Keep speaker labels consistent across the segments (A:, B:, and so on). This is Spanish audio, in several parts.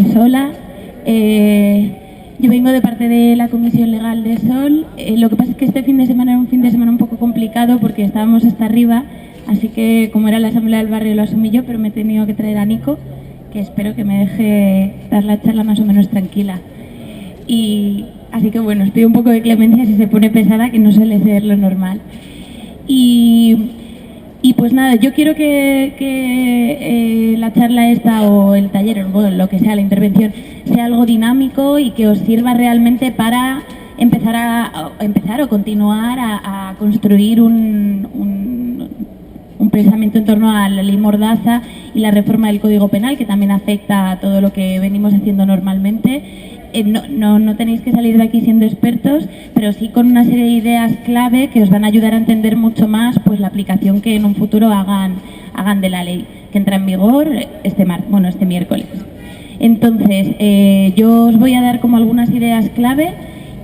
A: sola. Yo vengo de parte de la Comisión Legal de Sol. Lo que pasa es que este fin de semana era un fin de semana un poco complicado porque estábamos hasta arriba, así que como era la Asamblea del Barrio lo asumí yo, pero me he tenido que traer a Nico, que espero que me deje dar la charla más o menos tranquila. Y así que bueno, os pido un poco de clemencia si se pone pesada, que no suele ser lo normal. Y pues nada, yo quiero que la charla esta o el taller, o bueno, lo que sea, la intervención, sea algo dinámico y que os sirva realmente para empezar o continuar a construir un pensamiento en torno a la ley Mordaza y la reforma del Código Penal, que también afecta a todo lo que venimos haciendo normalmente. No tenéis que salir de aquí siendo expertos, pero sí con una serie de ideas clave que os van a ayudar a entender mucho más pues la aplicación que en un futuro hagan de la ley, que entra en vigor este miércoles. Entonces, yo os voy a dar como algunas ideas clave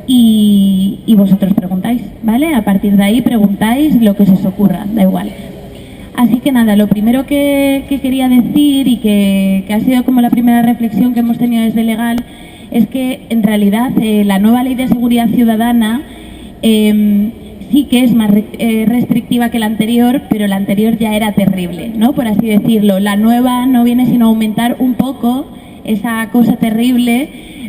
A: y vosotros preguntáis, ¿vale? A partir de ahí preguntáis lo que se os ocurra, da igual. Así que nada, lo primero que quería decir y que ha sido como la primera reflexión que hemos tenido desde Legal es que en realidad la nueva Ley de Seguridad Ciudadana sí que es más restrictiva que la anterior, pero la anterior ya era terrible, ¿no? Por así decirlo. La nueva no viene sino a aumentar un poco esa cosa terrible,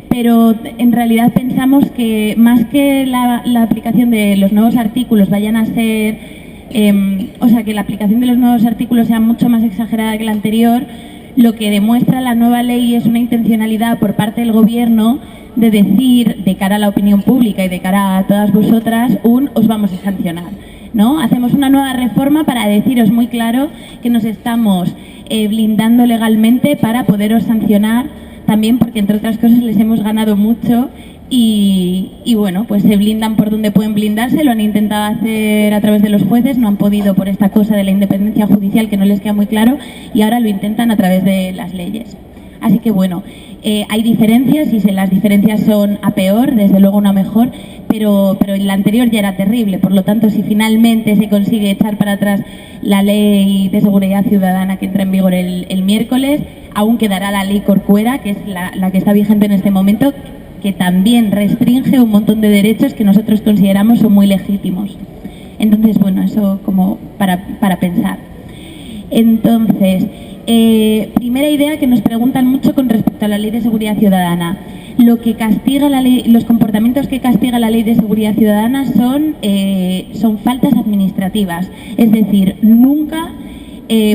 A: pero en realidad pensamos que más que la aplicación de los nuevos artículos vayan a ser, que la aplicación de los nuevos artículos sea mucho más exagerada que la anterior, lo que demuestra la nueva ley es una intencionalidad por parte del Gobierno de decir, de cara a la opinión pública y de cara a todas vosotras, os vamos a sancionar, ¿no? Hacemos una nueva reforma para deciros muy claro que nos estamos blindando legalmente para poderos sancionar, también porque entre otras cosas les hemos ganado mucho y bueno, pues se blindan por donde pueden blindarse, lo han intentado hacer a través de los jueces, no han podido por esta cosa de la independencia judicial que no les queda muy claro y ahora lo intentan a través de las leyes. Así que bueno, hay diferencias y las diferencias son a peor, desde luego no a mejor, pero la anterior ya era terrible, por lo tanto si finalmente se consigue echar para atrás la Ley de Seguridad Ciudadana que entra en vigor el miércoles, aún quedará la Ley Corcuera, que es la que está vigente en este momento, que también restringe un montón de derechos que nosotros consideramos son muy legítimos. Entonces, bueno, eso como para pensar. Entonces, primera idea que nos preguntan mucho con respecto a la Ley de Seguridad Ciudadana. Lo que castiga la ley, los comportamientos que castiga la Ley de Seguridad Ciudadana son faltas administrativas. Es decir, nunca,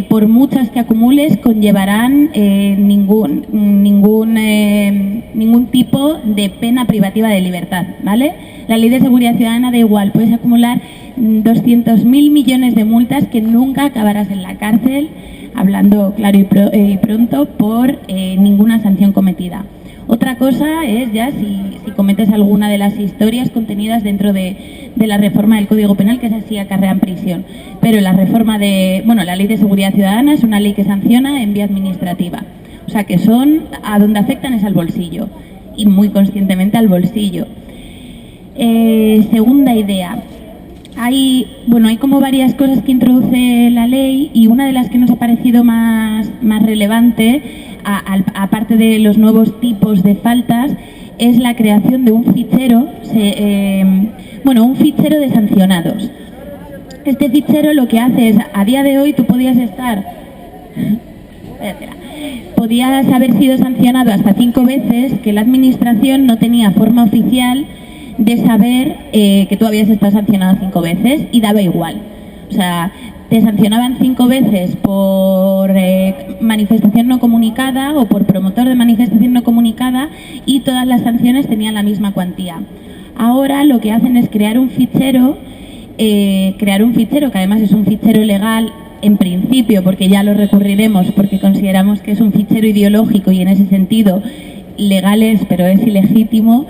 A: por muchas que acumules, conllevarán ningún tipo de pena privativa de libertad, ¿vale? La Ley de Seguridad Ciudadana da igual, puedes acumular 200.000 millones de multas que nunca acabarás en la cárcel, hablando claro y pronto, por ninguna sanción cometida. Otra cosa es ya si cometes alguna de las historias contenidas dentro de la reforma del Código Penal, que es así acarrean prisión. Pero la Ley de Seguridad Ciudadana es una ley que sanciona en vía administrativa. O sea que a donde afectan es al bolsillo, y muy conscientemente al bolsillo. Segunda idea. Hay como varias cosas que introduce la ley y una de las que nos ha parecido más relevante, aparte de los nuevos tipos de faltas, es la creación de un fichero, un fichero de sancionados. Este fichero lo que hace es, a día de hoy tú podías haber sido sancionado hasta 5 veces, que la administración no tenía forma oficial de saber que tú habías estado sancionado 5 veces y daba igual. O sea, te sancionaban 5 veces por manifestación no comunicada o por promotor de manifestación no comunicada y todas las sanciones tenían la misma cuantía. Ahora lo que hacen es crear un fichero que además es un fichero legal en principio, porque ya lo recurriremos porque consideramos que es un fichero ideológico y en ese sentido legal es, pero es ilegítimo.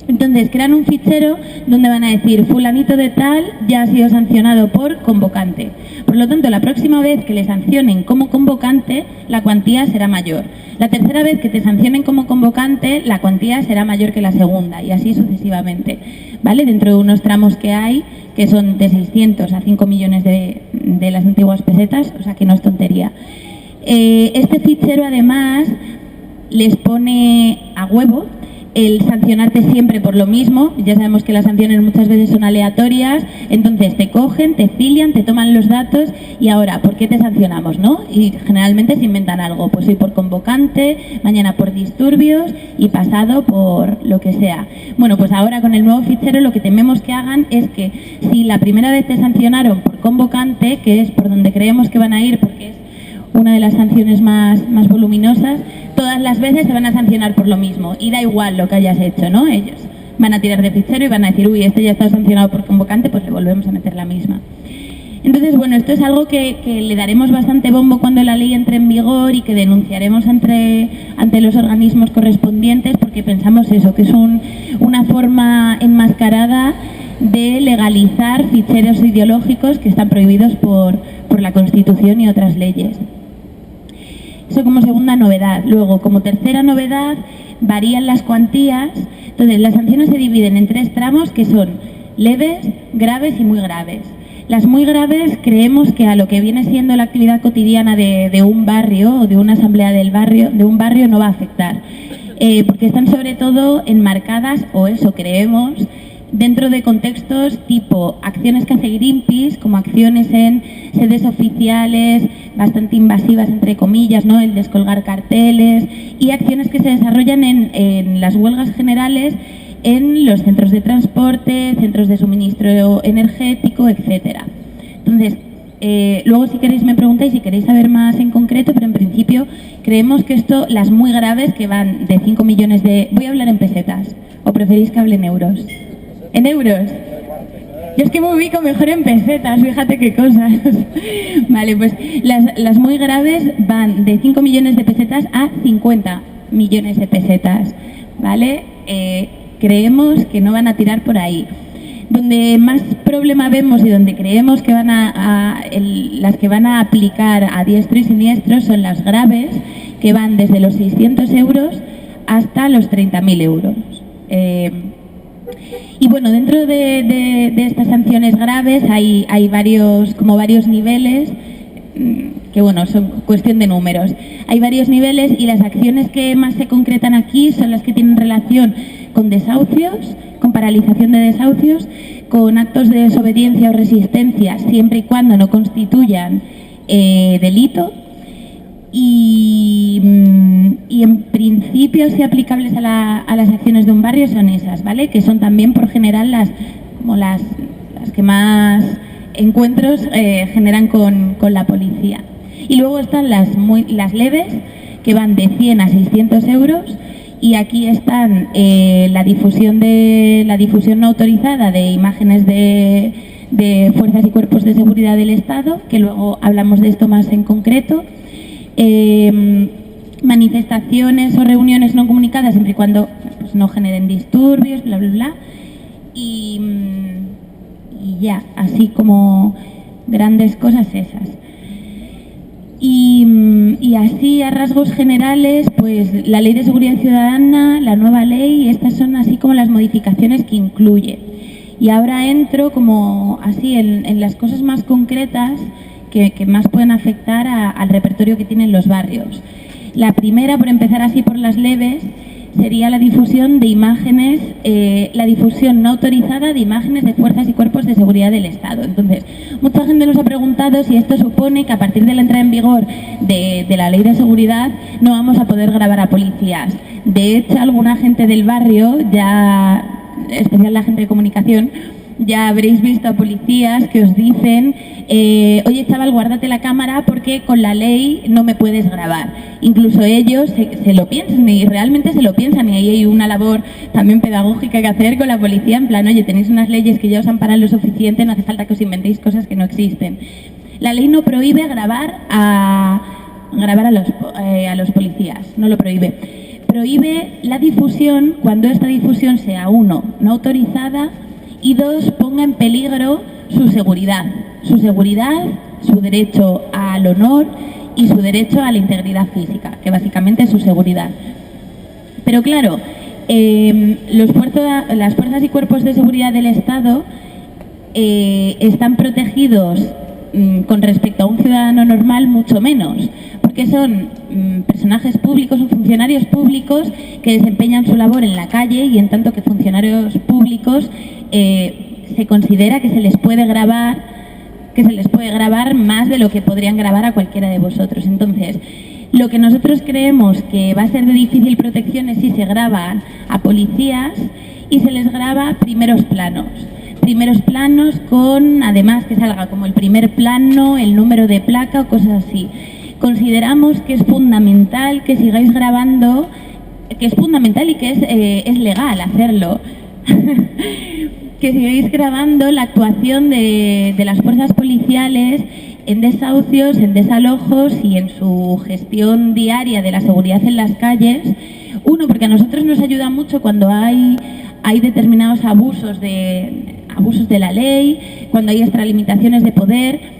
A: Entonces crean un fichero donde van a decir fulanito de tal ya ha sido sancionado por convocante. Por lo tanto, la próxima vez que le sancionen como convocante, la cuantía será mayor. La tercera vez que te sancionen como convocante, la cuantía será mayor que la segunda y así sucesivamente, ¿vale? Dentro de unos tramos que hay, que son de 600 a 5 millones de las antiguas pesetas, o sea que no es tontería. Este fichero además les pone a huevo el sancionarte siempre por lo mismo. Ya sabemos que las sanciones muchas veces son aleatorias, entonces te cogen, te filian, te toman los datos y ahora, ¿por qué te sancionamos, no? Y generalmente se inventan algo, pues hoy por convocante, mañana por disturbios y pasado por lo que sea. Bueno, pues ahora con el nuevo fichero lo que tememos que hagan es que si la primera vez te sancionaron por convocante, que es por donde creemos que van a ir porque es una de las sanciones más voluminosas, todas las veces te van a sancionar por lo mismo y da igual lo que hayas hecho, ¿no? Ellos van a tirar de fichero y van a decir, uy, este ya está sancionado por convocante, pues le volvemos a meter la misma. Entonces, bueno, esto es algo que le daremos bastante bombo cuando la ley entre en vigor y que denunciaremos ante los organismos correspondientes, porque pensamos eso, que es una forma enmascarada de legalizar ficheros ideológicos que están prohibidos por la Constitución y otras leyes. Eso como segunda novedad. Luego, como tercera novedad, varían las cuantías. Entonces, las sanciones se dividen en 3 tramos que son leves, graves y muy graves. Las muy graves creemos que a lo que viene siendo la actividad cotidiana de un barrio o de una asamblea del barrio, de un barrio no va a afectar. Porque están sobre todo enmarcadas, o eso creemos, dentro de contextos tipo acciones que hace Greenpeace, como acciones en sedes oficiales bastante invasivas, entre comillas, ¿no? El descolgar carteles, y acciones que se desarrollan en las huelgas generales en los centros de transporte, centros de suministro energético, etcétera. Entonces, luego si queréis me preguntáis si queréis saber más en concreto, pero en principio creemos que esto, las muy graves, que van de 5 millones de... Voy a hablar en pesetas, ¿o preferís que hable en euros? ¿En euros? Yo es que me ubico mejor en pesetas, fíjate qué cosas. Vale, pues las muy graves van de 5 millones de pesetas a 50 millones de pesetas, ¿vale? Creemos que no van a tirar por ahí. Donde más problema vemos y donde creemos que las que van a aplicar a diestro y siniestro son las graves, que van desde los 600 euros hasta los 30.000 euros. Y bueno, dentro de estas sanciones graves hay varios niveles, que bueno, son cuestión de números. Hay varios niveles y las acciones que más se concretan aquí son las que tienen relación con desahucios, con paralización de desahucios, con actos de desobediencia o resistencia, siempre y cuando no constituyan delito. Y en principio, si aplicables a las acciones de un barrio, son esas, ¿vale? Que son también por general las que más encuentros generan con la policía. Y luego están las leves, que van de 100 a 600 euros, y aquí están la difusión no autorizada de imágenes de fuerzas y cuerpos de seguridad del Estado, que luego hablamos de esto más en concreto. Manifestaciones o reuniones no comunicadas siempre y cuando pues, no generen disturbios, bla, bla, bla. Y ya, así como grandes cosas esas. Y así a rasgos generales, pues la Ley de Seguridad Ciudadana, la nueva ley, estas son así como las modificaciones que incluye. Y ahora entro como así en las cosas más concretas que más pueden afectar al repertorio que tienen los barrios. La primera, por empezar así por las leves, sería la difusión de imágenes, la difusión no autorizada de imágenes de fuerzas y cuerpos de seguridad del Estado. Entonces, mucha gente nos ha preguntado si esto supone que a partir de la entrada en vigor de la Ley de Seguridad no vamos a poder grabar a policías. De hecho, alguna gente del barrio, ya, especial la gente de comunicación, ya habréis visto a policías que os dicen oye chaval, guárdate la cámara porque con la ley no me puedes grabar. Incluso ellos se lo piensan y realmente se lo piensan, y ahí hay una labor también pedagógica que hacer con la policía, en plan, oye, tenéis unas leyes que ya os amparan lo suficiente, no hace falta que os inventéis cosas que no existen. La ley no prohíbe grabar a los policías, no lo prohíbe. Prohíbe la difusión cuando esta difusión sea, 1, no autorizada, y 2, ponga en peligro su seguridad, su derecho al honor y su derecho a la integridad física, que básicamente es su seguridad. Pero claro, las fuerzas y cuerpos de seguridad del Estado están protegidos con respecto a un ciudadano normal mucho menos, porque que son personajes públicos o funcionarios públicos que desempeñan su labor en la calle, y en tanto que funcionarios públicos se considera que se les puede grabar más de lo que podrían grabar a cualquiera de vosotros. Entonces, lo que nosotros creemos que va a ser de difícil protección es si se graban a policías y se les graba primeros planos con, además, que salga como el primer plano, el número de placa o cosas así. Consideramos que es fundamental que sigáis grabando, que es fundamental y que es legal hacerlo, que sigáis grabando la actuación de las fuerzas policiales en desahucios, en desalojos y en su gestión diaria de la seguridad en las calles. Uno, porque a nosotros nos ayuda mucho cuando hay determinados abusos de la ley, cuando hay extralimitaciones de poder,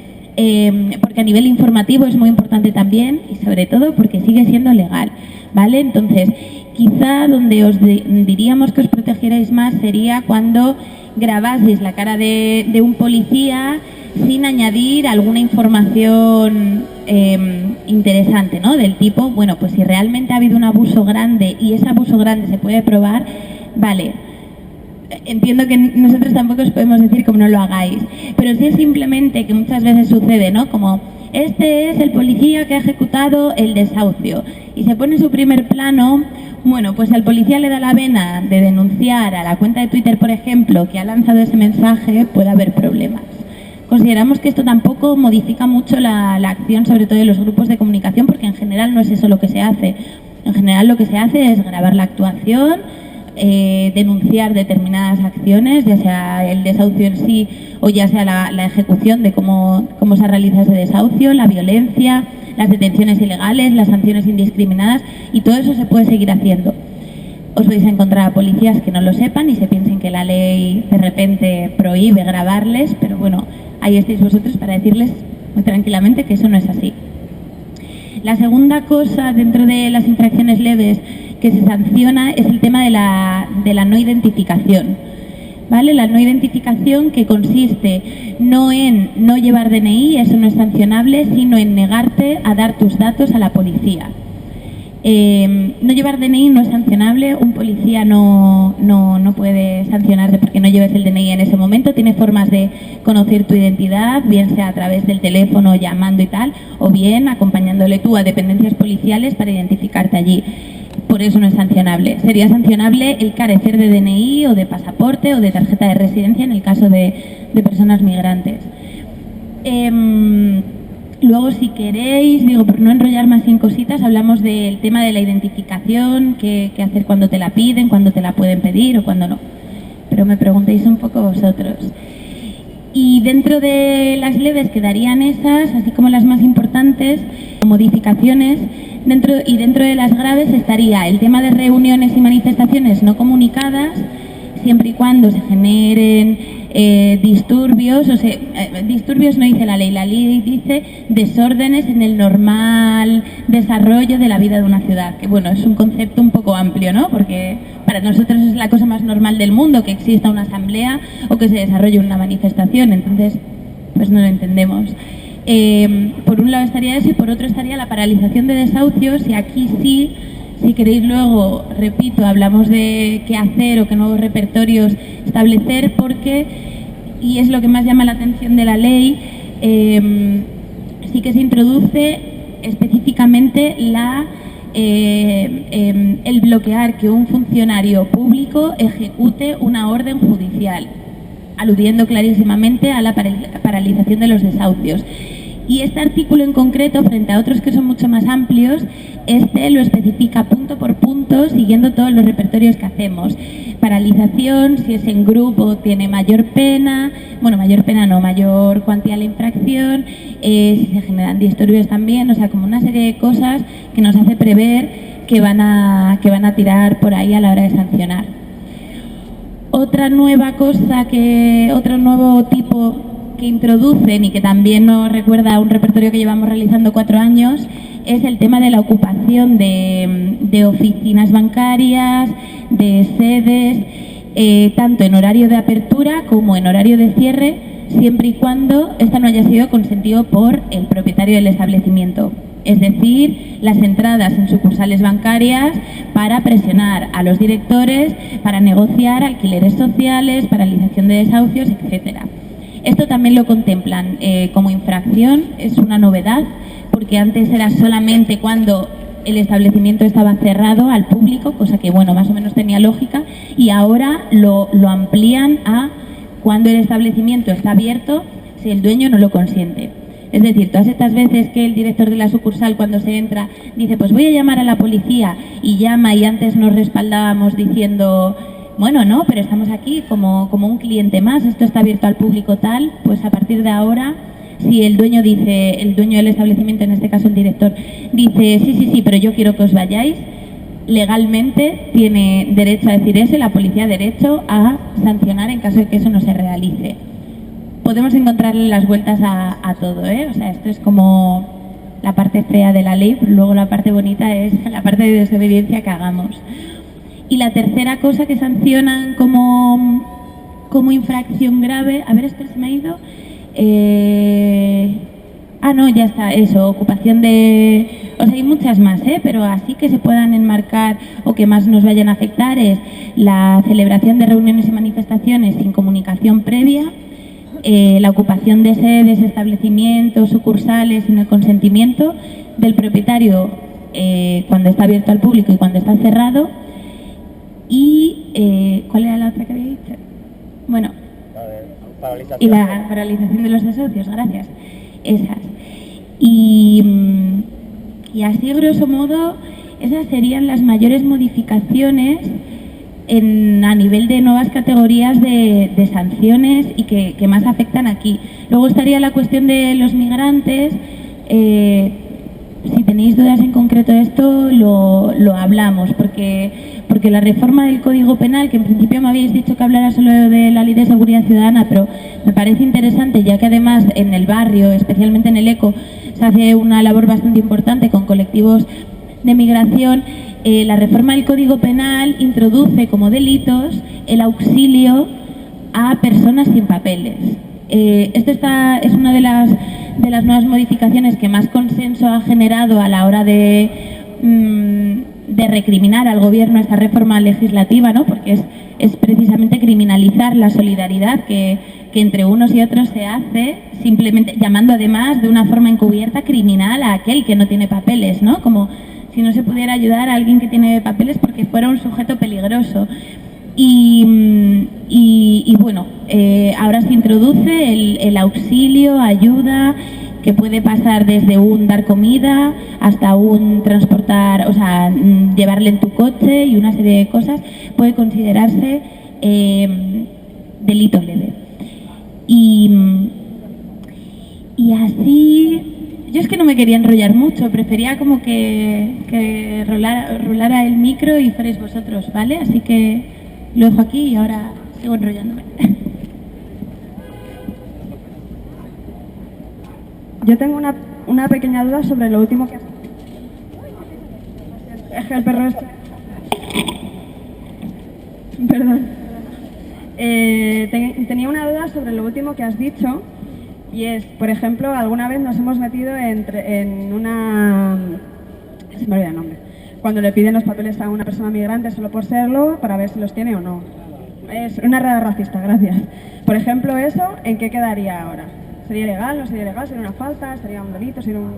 A: porque a nivel informativo es muy importante también, y sobre todo porque sigue siendo legal, ¿vale? Entonces, quizá donde os diríamos que os protegierais más sería cuando grabaseis la cara de un policía sin añadir alguna información interesante, ¿no? Del tipo, bueno, pues si realmente ha habido un abuso grande y ese abuso grande se puede probar, vale. Entiendo que nosotros tampoco os podemos decir cómo no lo hagáis, pero sí es simplemente que muchas veces sucede, ¿no? Como, este es el policía que ha ejecutado el desahucio y se pone su primer plano. Bueno, pues al policía le da la vena de denunciar a la cuenta de Twitter, por ejemplo, que ha lanzado ese mensaje, puede haber problemas. Consideramos que esto tampoco modifica mucho la acción, sobre todo de los grupos de comunicación, porque en general no es eso lo que se hace. En general lo que se hace es grabar la actuación, denunciar determinadas acciones, ya sea el desahucio en sí o ya sea la ejecución de cómo se ha realizado ese desahucio, la violencia, las detenciones ilegales, las sanciones indiscriminadas, y todo eso se puede seguir haciendo. Os vais a encontrar a policías que no lo sepan y se piensen que la ley de repente prohíbe grabarles, pero bueno, ahí estáis vosotros para decirles muy tranquilamente que eso no es así. La segunda cosa dentro de las infracciones leves que se sanciona es el tema de la no identificación, ¿vale? La no identificación, que consiste no en no llevar DNI, eso no es sancionable, sino en negarte a dar tus datos a la policía. No llevar DNI no es sancionable, un policía no puede sancionarte porque no lleves el DNI en ese momento. Tiene formas de conocer tu identidad, bien sea a través del teléfono, llamando y tal, o bien acompañándole tú a dependencias policiales para identificarte allí. Por eso no es sancionable. Sería sancionable el carecer de DNI o de pasaporte o de tarjeta de residencia en el caso de personas migrantes. Luego, si queréis, por no enrollar más en cositas, hablamos del tema de la identificación, qué hacer cuando te la piden, cuando te la pueden pedir o cuando no. Pero me preguntéis un poco vosotros. Y dentro de las leves quedarían esas, así como las más importantes, modificaciones. Dentro de las graves estaría el tema de reuniones y manifestaciones no comunicadas, siempre y cuando se generen disturbios, disturbios no dice la ley dice desórdenes en el normal desarrollo de la vida de una ciudad, que bueno, es un concepto un poco amplio, ¿no? Porque para nosotros es la cosa más normal del mundo que exista una asamblea o que se desarrolle una manifestación, entonces pues no lo entendemos. Por un lado estaría eso y por otro estaría la paralización de desahucios, y aquí sí, si queréis luego, repito, hablamos de qué hacer o qué nuevos repertorios establecer, porque, y es lo que más llama la atención de la ley, sí que se introduce específicamente el bloquear que un funcionario público ejecute una orden judicial, aludiendo clarísimamente a la paralización de los desahucios. Y este artículo en concreto, frente a otros que son mucho más amplios, lo especifica punto por punto, siguiendo todos los repertorios que hacemos. Paralización, si es en grupo, tiene mayor pena, mayor cuantía de la infracción, si se generan disturbios también, o sea, como una serie de cosas que nos hace prever que van a tirar por ahí a la hora de sancionar. Otra nueva cosa, otro nuevo tipo que introducen y que también nos recuerda a un repertorio que llevamos realizando 4 años, es el tema de la ocupación de oficinas bancarias, de sedes, tanto en horario de apertura como en horario de cierre, siempre y cuando esta no haya sido consentido por el propietario del establecimiento. es decir, las entradas en sucursales bancarias para presionar a los directores para negociar alquileres sociales, paralización de desahucios, etcétera. Esto también lo contemplan como infracción, es una novedad, porque antes era solamente cuando el establecimiento estaba cerrado al público, cosa que, bueno, más o menos tenía lógica, y ahora lo amplían a cuando el establecimiento está abierto si el dueño no lo consiente. Es decir, todas estas veces que el director de la sucursal, cuando se entra, dice, pues voy a llamar a la policía, y llama, y antes nos respaldábamos diciendo, bueno, no, pero estamos aquí como un cliente más, esto está abierto al público tal, pues a partir de ahora, si el dueño dice, el dueño del establecimiento, en este caso el director, dice, sí, pero yo quiero que os vayáis, legalmente tiene derecho a decir eso y la policía derecho a sancionar en caso de que eso no se realice. Podemos encontrarle las vueltas a todo, ¿eh? O sea, esto es como la parte fea de la ley, pero luego la parte bonita es la parte de desobediencia que hagamos. Y la tercera cosa que sancionan como infracción grave, a ver, esto se me ha ido. No, ya está, eso, ocupación de... O sea, hay muchas más, pero así que se puedan enmarcar o que más nos vayan a afectar es la celebración de reuniones y manifestaciones sin comunicación previa, la ocupación de sedes, establecimientos, sucursales sin el consentimiento del propietario cuando está abierto al público y cuando está cerrado. Y, ¿cuál era la otra que había dicho? Bueno, y la paralización de los desahucios, gracias. Esas. Y así, grosso modo, esas serían las mayores modificaciones a nivel de nuevas categorías de sanciones y que más afectan aquí. Luego estaría la cuestión de los migrantes. Si tenéis dudas en concreto de esto, lo hablamos, porque la reforma del Código Penal, que en principio me habéis dicho que hablara solo de la Ley de Seguridad Ciudadana, pero me parece interesante, ya que además en el barrio, especialmente en el ECO, se hace una labor bastante importante con colectivos de migración. La reforma del Código Penal introduce como delitos el auxilio a personas sin papeles. Esto es una de las nuevas modificaciones que más consenso ha generado a la hora de recriminar al gobierno esta reforma legislativa, ¿no? Porque es precisamente criminalizar la solidaridad que entre unos y otros se hace, simplemente llamando además de una forma encubierta criminal a aquel que no tiene papeles, ¿no? Como si no se pudiera ayudar a alguien que tiene papeles porque fuera un sujeto peligroso. Y bueno, ahora se introduce el auxilio, ayuda, que puede pasar desde un dar comida hasta un transportar, o sea, llevarle en tu coche y una serie de cosas, puede considerarse delito leve. Y así, yo es que no me quería enrollar mucho, prefería como que rolara el micro y fuerais vosotros, ¿vale? Así que lo dejo aquí y ahora sigo enrollándome.
B: Yo tengo una pequeña duda sobre lo último que has... Es que el perro este... Perdón. Tenía una duda sobre lo último que has dicho y es, por ejemplo, alguna vez nos hemos metido en una... Se me olvida el nombre. Cuando le piden los papeles a una persona migrante solo por serlo, para ver si los tiene o no. Es una red racista, gracias. Por ejemplo, eso, ¿en qué quedaría ahora? ¿Sería legal? ¿No sería legal? ¿Sería una falta? ¿Sería un delito? ¿Sería un...?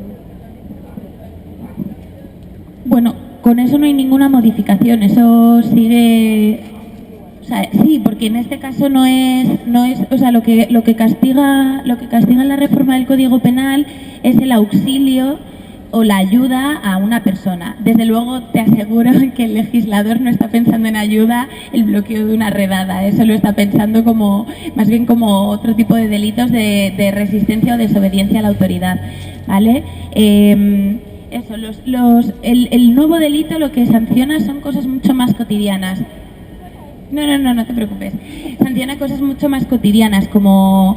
A: Bueno, con eso no hay ninguna modificación, eso sigue... O sea, sí, porque en este caso no es, o sea, lo que castiga la reforma del Código Penal es el auxilio o la ayuda a una persona. Desde luego te aseguro que el legislador no está pensando en ayuda el bloqueo de una redada, eso lo está pensando más bien como otro tipo de delitos de resistencia o desobediencia a la autoridad, ¿vale? Eso, el nuevo delito lo que sanciona son cosas mucho más cotidianas. No te preocupes. Sanciona cosas mucho más cotidianas como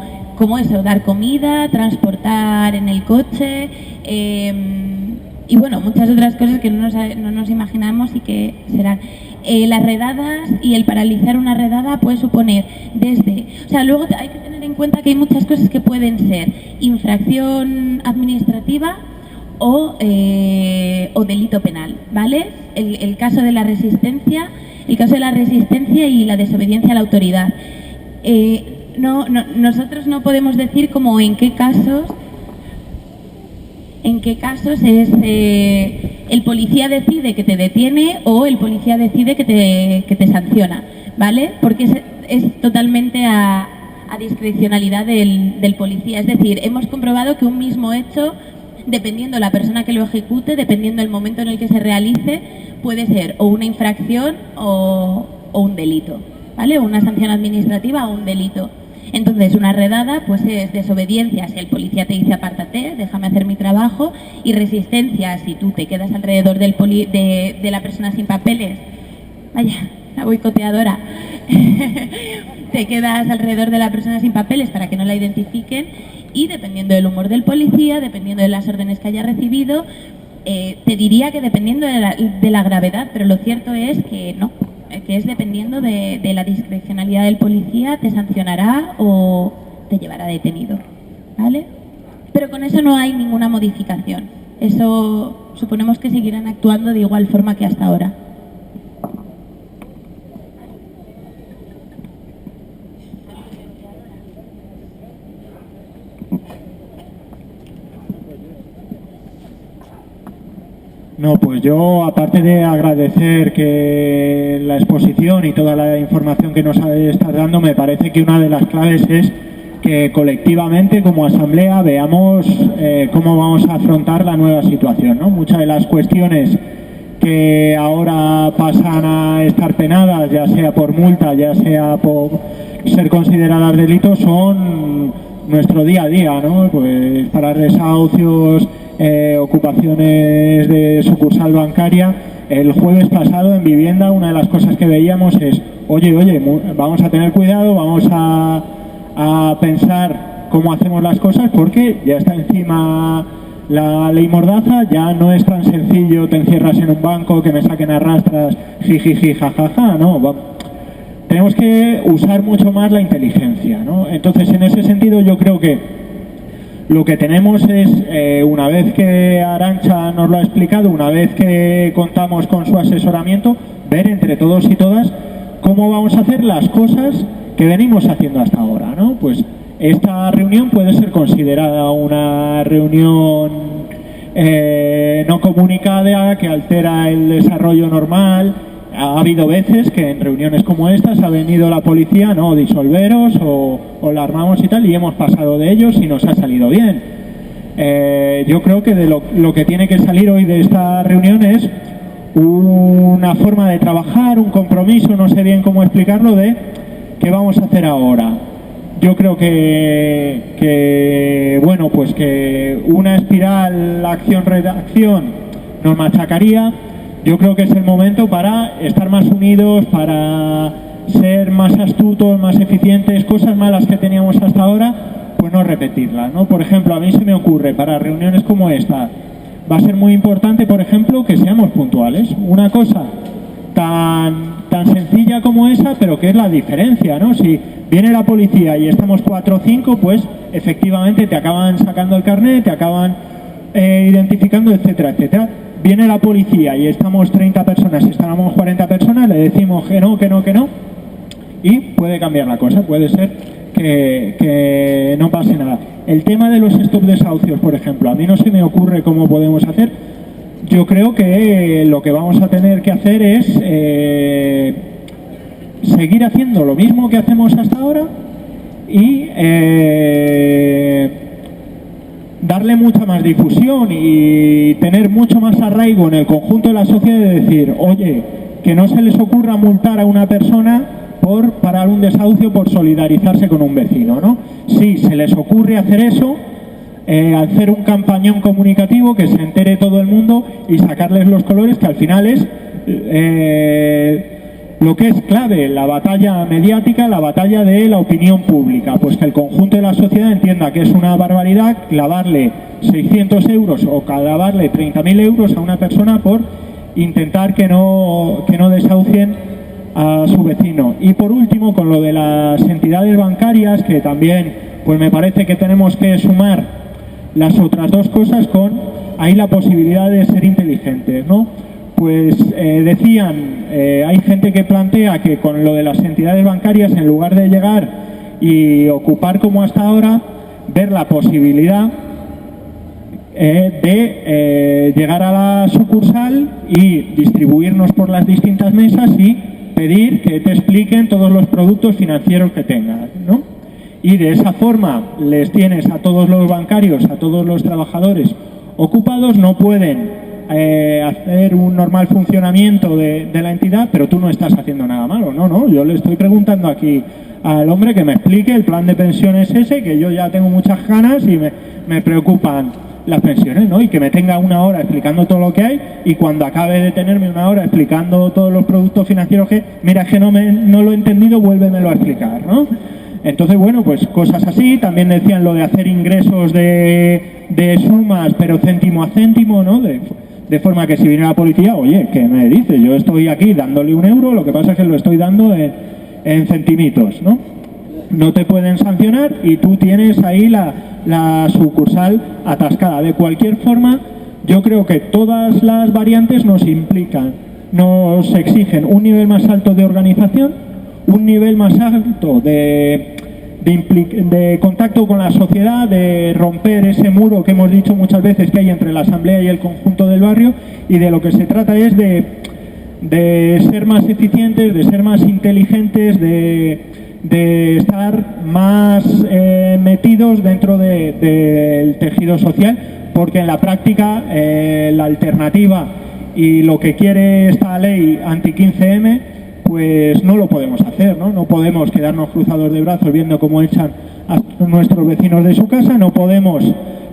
A: eso, dar comida, transportar en el coche y bueno, muchas otras cosas que no nos imaginamos y que serán. Las redadas y el paralizar una redada puede suponer o sea, luego hay que tener en cuenta que hay muchas cosas que pueden ser infracción administrativa o delito penal, ¿vale? El caso de la resistencia y la desobediencia a la autoridad. Nosotros no podemos decir como en qué casos es el policía decide que te detiene o el policía decide que te sanciona, ¿vale? Porque es totalmente a discrecionalidad del policía. Es decir, hemos comprobado que un mismo hecho, dependiendo la persona que lo ejecute, dependiendo el momento en el que se realice, puede ser o una infracción o un delito, ¿vale? Una sanción administrativa o un delito. Entonces, una redada pues es desobediencia si el policía te dice apártate, déjame hacer mi trabajo, y resistencia si tú te quedas alrededor de la persona sin papeles. Vaya, la boicoteadora. Te quedas alrededor de la persona sin papeles para que no la identifiquen, y dependiendo del humor del policía, dependiendo de las órdenes que haya recibido, te diría que dependiendo de la gravedad, pero lo cierto es que no, que es dependiendo de la discrecionalidad del policía, te sancionará o te llevará detenido, ¿vale? Pero con eso no hay ninguna modificación. Eso suponemos que seguirán actuando de igual forma que hasta ahora.
C: No, pues yo, aparte de agradecer que la exposición y toda la información que nos estás dando, me parece que una de las claves es que colectivamente, como asamblea, veamos cómo vamos a afrontar la nueva situación, ¿no? Muchas de las cuestiones que ahora pasan a estar penadas, ya sea por multa, ya sea por ser consideradas delitos, son nuestro día a día, ¿no? Pues para desahucios, ocupaciones de sucursal bancaria. El jueves pasado en Vivienda una de las cosas que veíamos es oye, vamos a tener cuidado, vamos a pensar cómo hacemos las cosas, porque ya está encima la ley Mordaza, ya no es tan sencillo, te encierras en un banco, que me saquen a rastras, jijiji, jajaja, no, tenemos que usar mucho más la inteligencia, ¿no? Entonces, en ese sentido, yo creo que lo que tenemos es, una vez que Arantxa nos lo ha explicado, una vez que contamos con su asesoramiento, ver entre todos y todas cómo vamos a hacer las cosas que venimos haciendo hasta ahora, ¿no? Pues esta reunión puede ser considerada una reunión no comunicada que altera el desarrollo normal. Ha habido veces que en reuniones como estas ha venido la policía, no, disolveros o la armamos y tal, y hemos pasado de ellos y nos ha salido bien. Yo creo que de lo que tiene que salir hoy de esta reunión es una forma de trabajar, un compromiso, no sé bien cómo explicarlo, de qué vamos a hacer ahora. Yo creo que bueno, pues que una espiral acción-redacción nos machacaría. Yo creo que es el momento para estar más unidos, para ser más astutos, más eficientes, cosas malas que teníamos hasta ahora, pues no repetirlas, ¿no? Por ejemplo, a mí se me ocurre, para reuniones como esta, va a ser muy importante, por ejemplo, que seamos puntuales. Una cosa tan sencilla como esa, pero que es la diferencia, ¿no? Si viene la policía y estamos 4 o 5, pues efectivamente te acaban sacando el carnet, te acaban identificando, etcétera, etcétera. Viene la policía y estamos 30 personas, estamos 40 personas, le decimos que no, y puede cambiar la cosa, puede ser que no pase nada. El tema de los stop desahucios, por ejemplo, a mí no se me ocurre cómo podemos hacer. Yo creo que lo que vamos a tener que hacer es seguir haciendo lo mismo que hacemos hasta ahora y darle mucha más difusión y tener mucho más arraigo en el conjunto de la sociedad, de decir, oye, que no se les ocurra multar a una persona por parar un desahucio, por solidarizarse con un vecino, ¿no? Si se les ocurre hacer eso, hacer un campañón comunicativo, que se entere todo el mundo y sacarles los colores, que al final es lo que es clave, la batalla mediática, la batalla de la opinión pública, pues que el conjunto de la sociedad entienda que es una barbaridad clavarle 600 euros o clavarle 30.000 euros a una persona por intentar que no desahucien a su vecino. Y por último, con lo de las entidades bancarias, que también pues me parece que tenemos que sumar las otras dos cosas con hay la posibilidad de ser inteligentes, ¿no? Pues decían, hay gente que plantea que con lo de las entidades bancarias, en lugar de llegar y ocupar como hasta ahora, ver la posibilidad de llegar a la sucursal y distribuirnos por las distintas mesas y pedir que te expliquen todos los productos financieros que tengas, ¿no? Y de esa forma les tienes a todos los bancarios, a todos los trabajadores ocupados, no pueden hacer un normal funcionamiento de la entidad, pero tú no estás haciendo nada malo. No, yo le estoy preguntando aquí al hombre que me explique el plan de pensiones ese, que yo ya tengo muchas ganas y me preocupan las pensiones, ¿no? Y que me tenga una hora explicando todo lo que hay, y cuando acabe de tenerme una hora explicando todos los productos financieros que, mira, es que no lo he entendido, vuélvemelo a explicar, ¿no? Entonces, bueno, pues cosas así. También decían lo de hacer ingresos de sumas, pero céntimo a céntimo, ¿no? De forma que si viene la policía, oye, ¿qué me dice? Yo estoy aquí dándole €1, lo que pasa es que lo estoy dando en centimitos, ¿no? No te pueden sancionar y tú tienes ahí la sucursal atascada. De cualquier forma, yo creo que todas las variantes nos implican, nos exigen un nivel más alto de organización, un nivel más alto de contacto con la sociedad, de romper ese muro que hemos dicho muchas veces que hay entre la asamblea y el conjunto del barrio, y de lo que se trata es de ser más eficientes, de ser más inteligentes, de estar más metidos dentro del tejido social, porque en la práctica la alternativa y lo que quiere esta ley anti-15M, pues no lo podemos hacer, ¿no? No podemos quedarnos cruzados de brazos viendo cómo echan a nuestros vecinos de su casa, no podemos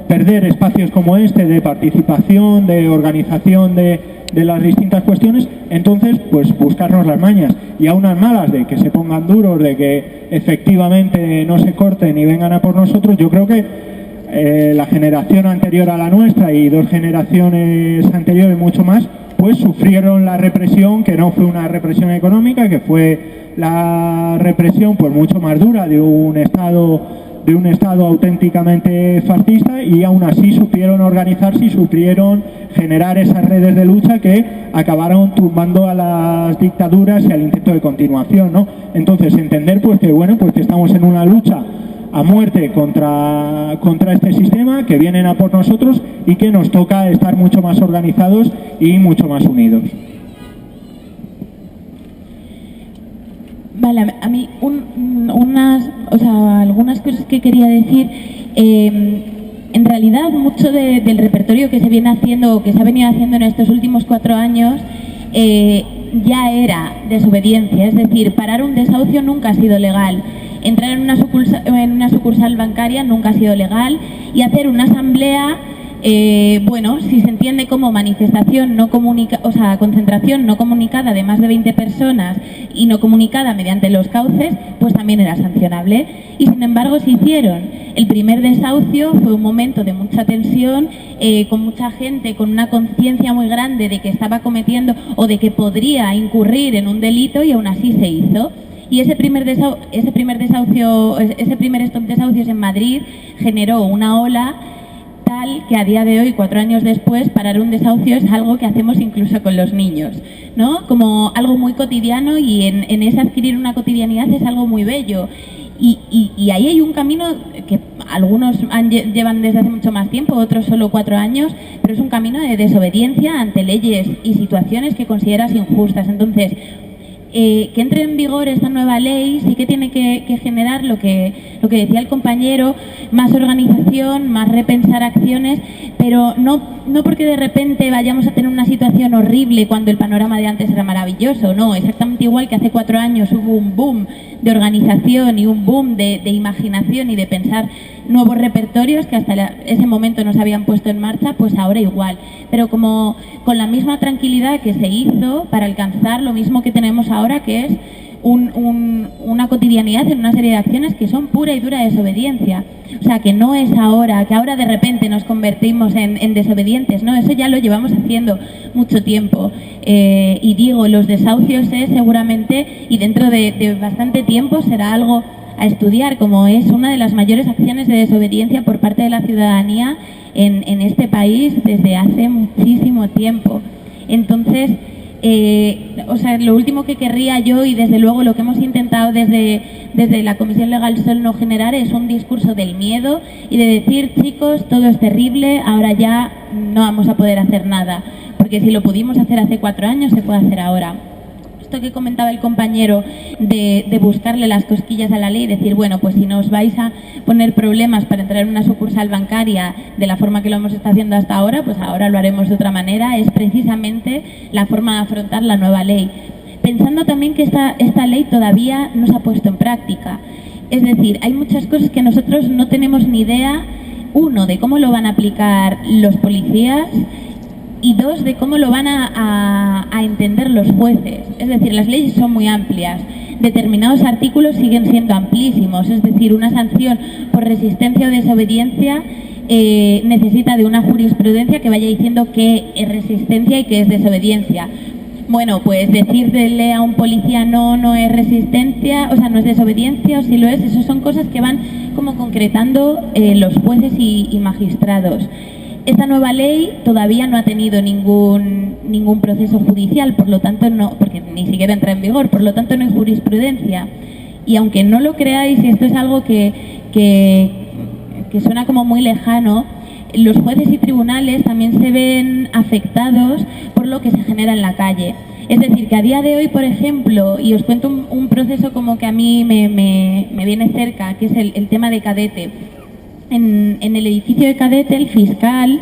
C: perder espacios como este de participación, de organización de las distintas cuestiones. Entonces, pues buscarnos las mañas, y a unas malas de que se pongan duros, de que efectivamente no se corten y vengan a por nosotros. Yo creo que la generación anterior a la nuestra y 2 generaciones anteriores mucho más, pues sufrieron la represión, que no fue una represión económica, que fue la represión pues mucho más dura de un Estado auténticamente fascista, y aún así supieron organizarse y supieron generar esas redes de lucha que acabaron tumbando a las dictaduras y al intento de continuación, ¿no? Entonces, entender pues que bueno, pues que estamos en una lucha a muerte contra este sistema, que vienen a por nosotros y que nos toca estar mucho más organizados y mucho más unidos.
A: Vale, a mí algunas cosas que quería decir. En realidad, mucho del repertorio que se viene haciendo o que se ha venido haciendo en estos últimos 4 años ya era desobediencia. Es decir, parar un desahucio nunca ha sido legal. Entrar en una sucursal bancaria nunca ha sido legal, y hacer una asamblea, si se entiende como manifestación no concentración no comunicada de más de 20 personas y no comunicada mediante los cauces, pues también era sancionable. Y sin embargo se hicieron. El primer desahucio fue un momento de mucha tensión, con mucha gente con una conciencia muy grande de que estaba cometiendo o de que podría incurrir en un delito, y aún así se hizo. Y ese primer stop desahucios en Madrid generó una ola tal que a día de hoy, 4 años después, parar un desahucio es algo que hacemos incluso con los niños, ¿no? Como algo muy cotidiano, y en ese adquirir una cotidianidad es algo muy bello. Y ahí hay un camino que algunos llevan desde hace mucho más tiempo, otros solo 4 años, pero es un camino de desobediencia ante leyes y situaciones que consideras injustas. Entonces, que entre en vigor esta nueva ley sí que tiene que generar lo que decía el compañero, más organización, más repensar acciones, pero no porque de repente vayamos a tener una situación horrible cuando el panorama de antes era maravilloso, no, exactamente igual que hace 4 años hubo un boom de organización y un boom de imaginación y de pensar nuevos repertorios que hasta ese momento no se habían puesto en marcha, pues ahora igual, pero como con la misma tranquilidad que se hizo para alcanzar lo mismo que tenemos ahora, que es una cotidianidad en una serie de acciones que son pura y dura desobediencia. O sea, que no es ahora, que ahora de repente nos convertimos en desobedientes, no, eso ya lo llevamos haciendo mucho tiempo. Y digo, los desahucios seguramente, y dentro de bastante tiempo será algo estudiar, como es una de las mayores acciones de desobediencia por parte de la ciudadanía en este país desde hace muchísimo tiempo. Entonces, lo último que querría yo, y desde luego lo que hemos intentado desde la Comisión Legal Sol no generar, es un discurso del miedo y de decir, chicos, todo es terrible, ahora ya no vamos a poder hacer nada, porque si lo pudimos hacer hace 4 años, se puede hacer ahora. Esto que comentaba el compañero de buscarle las cosquillas a la ley y decir, bueno, pues si nos vais a poner problemas para entrar en una sucursal bancaria de la forma que lo hemos estado haciendo hasta ahora, pues ahora lo haremos de otra manera, es precisamente la forma de afrontar la nueva ley. Pensando también que esta ley todavía no se ha puesto en práctica. Es decir, hay muchas cosas que nosotros no tenemos ni idea, uno, de cómo lo van a aplicar los policías, y dos, de cómo lo van a entender los jueces. Es decir, las leyes son muy amplias. Determinados artículos siguen siendo amplísimos. Es decir, una sanción por resistencia o desobediencia necesita de una jurisprudencia que vaya diciendo qué es resistencia y qué es desobediencia. Bueno, pues decirle a un policía no es resistencia, o sea, no es desobediencia, o si lo es, eso son cosas que van como concretando los jueces y magistrados. Esta nueva ley todavía no ha tenido ningún proceso judicial, por lo tanto no, porque ni siquiera entra en vigor, por lo tanto no hay jurisprudencia. Y aunque no lo creáis, y esto es algo que suena como muy lejano, los jueces y tribunales también se ven afectados por lo que se genera en la calle. Es decir, que a día de hoy, por ejemplo, y os cuento un proceso como que a mí me viene cerca, que es el tema de Cadete. En el edificio de Cadete, el fiscal,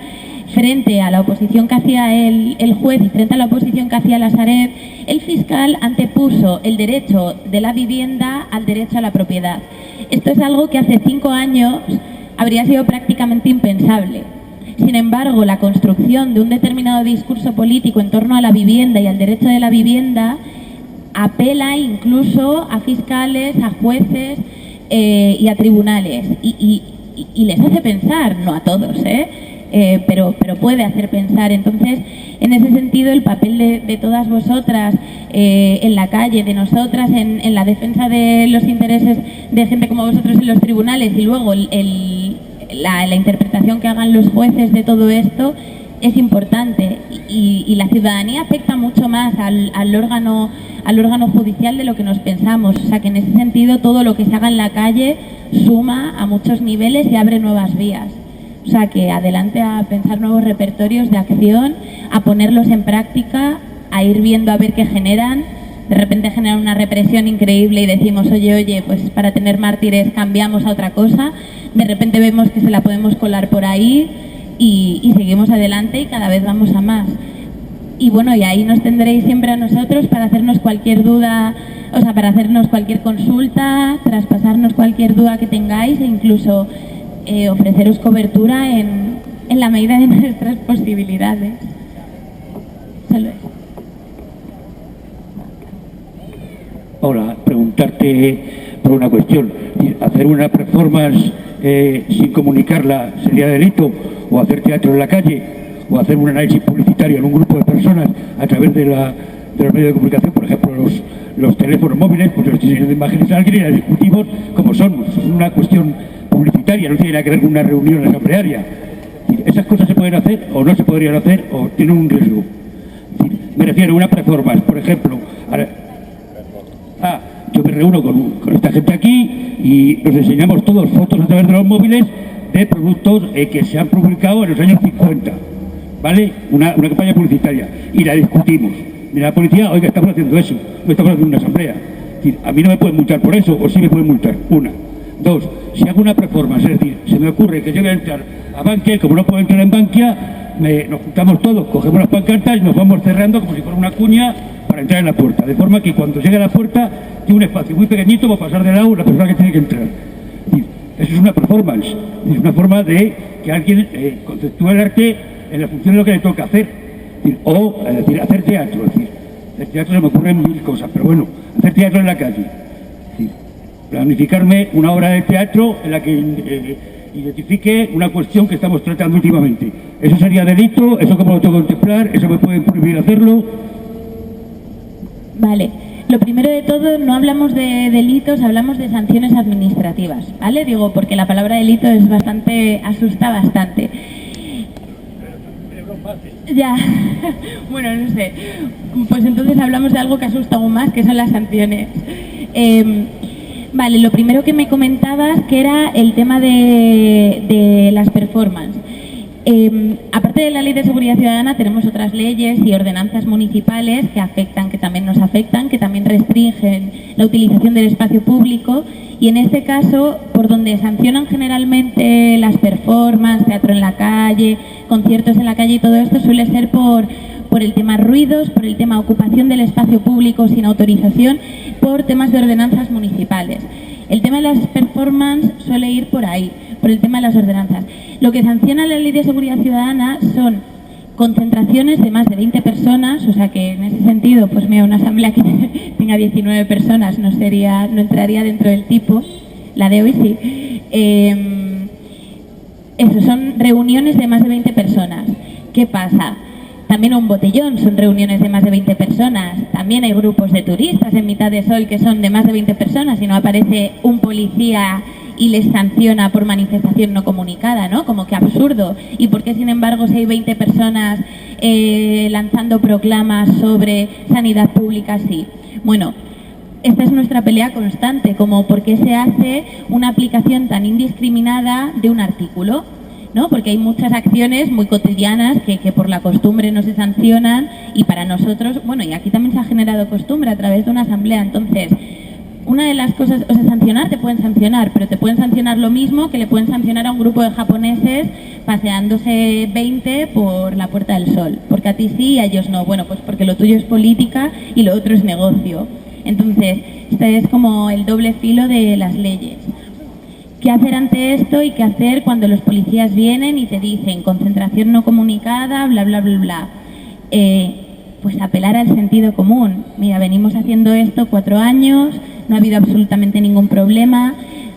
A: frente a la oposición que hacía el juez y frente a la oposición que hacía la Sareb, el fiscal antepuso el derecho de la vivienda al derecho a la propiedad. Esto es algo que hace 5 años habría sido prácticamente impensable. Sin embargo, la construcción de un determinado discurso político en torno a la vivienda y al derecho de la vivienda apela incluso a fiscales, a jueces y a tribunales. Y les hace pensar, no a todos, pero puede hacer pensar. Entonces, en ese sentido, el papel de todas vosotras en la calle, de nosotras, en la defensa de los intereses de gente como vosotros en los tribunales, y luego la interpretación que hagan los jueces de todo esto, es importante. Y la ciudadanía afecta mucho más al órgano judicial de lo que nos pensamos. O sea que en ese sentido todo lo que se haga en la calle suma a muchos niveles y abre nuevas vías. O sea que adelante a pensar nuevos repertorios de acción, a ponerlos en práctica, a ir viendo a ver qué generan. De repente generan una represión increíble y decimos, oye, pues para tener mártires cambiamos a otra cosa. De repente vemos que se la podemos colar por ahí y seguimos adelante y cada vez vamos a más. Y bueno, y ahí nos tendréis siempre a nosotros para hacernos cualquier duda, o sea, para hacernos cualquier consulta, traspasarnos cualquier duda que tengáis e incluso ofreceros cobertura en la medida de nuestras posibilidades. Solo eso.
D: Ahora, preguntarte por una cuestión. ¿Hacer una performance sin comunicarla sería delito? ¿O hacer teatro en la calle? ¿O hacer un análisis publicitario en un grupo de personas a través de los medios de comunicación? Por ejemplo, los teléfonos móviles, pues los diseños de imágenes a alguien y las discutimos como son. Es una cuestión publicitaria, no tiene nada que ver con una reunión asamblearia. ¿Esas cosas se pueden hacer o no se podrían hacer o tienen un riesgo? Me refiero a una performance, por ejemplo. Yo me reúno con esta gente aquí y nos enseñamos todos fotos a través de los móviles de productos que se han publicado en los años 50, ¿vale? Una campaña publicitaria y la discutimos. Mira, la policía, oiga, estamos haciendo eso, no estamos haciendo una asamblea. Es decir, a mí no me pueden multar por eso, o sí me pueden multar. Una. Dos, si hago una performance, es decir, se me ocurre que yo voy a entrar a Bankia, como no puedo entrar en Bankia, nos juntamos todos, cogemos las pancartas y nos vamos cerrando como si fuera una cuña para entrar en la puerta, de forma que cuando llegue a la puerta tiene un espacio muy pequeñito para pasar de lado la persona que tiene que entrar. Eso es una performance, es una forma de que alguien conceptúe el arte en la función de lo que le toca hacer, o hacer teatro. El teatro se me ocurren 1000 cosas, pero bueno, hacer teatro en la calle. Planificarme una obra de teatro en la que identifique una cuestión que estamos tratando últimamente. ¿Eso sería delito? ¿Eso cómo lo tengo que contemplar? ¿Eso me pueden prohibir hacerlo?
A: Vale, Lo primero de todo, no hablamos de delitos, hablamos de sanciones administrativas, ¿vale? Digo, porque la palabra delito es bastante, asusta bastante. Ya, bueno, no sé. Pues entonces hablamos de algo que asusta aún más, que son las sanciones. Vale, lo primero que me comentabas, que era el tema de las performances. Aparte de la Ley de Seguridad Ciudadana, tenemos otras leyes y ordenanzas municipales que afectan, que también nos afectan, que también restringen la utilización del espacio público, y en este caso, por donde sancionan generalmente las performances, teatro en la calle, conciertos en la calle y todo esto, suele ser por el tema ruidos, por el tema ocupación del espacio público sin autorización, por temas de ordenanzas municipales. El tema de las performances suele ir por ahí, por el tema de las ordenanzas. Lo que sanciona la Ley de Seguridad Ciudadana son concentraciones de más de 20 personas, o sea que en ese sentido, pues mira, una asamblea que tenga 19 personas no entraría dentro del tipo, la de hoy sí. Eso, son reuniones de más de 20 personas. ¿Qué pasa? También un botellón son reuniones de más de 20 personas. También hay grupos de turistas en Mitad de Sol que son de más de 20 personas y no aparece un policía y les sanciona por manifestación no comunicada, ¿no? Como que absurdo. ¿Y por qué, sin embargo, si hay 20 personas lanzando proclamas sobre sanidad pública, sí? Bueno, esta es nuestra pelea constante, como por qué se hace una aplicación tan indiscriminada de un artículo, ¿no? Porque hay muchas acciones muy cotidianas que por la costumbre no se sancionan, y para nosotros, bueno, y aquí también se ha generado costumbre a través de una asamblea. Entonces, una de las cosas, o sea, sancionar te pueden sancionar, pero te pueden sancionar lo mismo que le pueden sancionar a un grupo de japoneses paseándose 20 por la Puerta del Sol, porque a ti sí y a ellos no. Bueno, pues porque lo tuyo es política y lo otro es negocio. Entonces, este es como el doble filo de las leyes. ¿Qué hacer ante esto y qué hacer cuando los policías vienen y te dicen concentración no comunicada, bla, bla, bla, bla? Pues apelar al sentido común. Mira, venimos haciendo esto 4 años, no ha habido absolutamente ningún problema.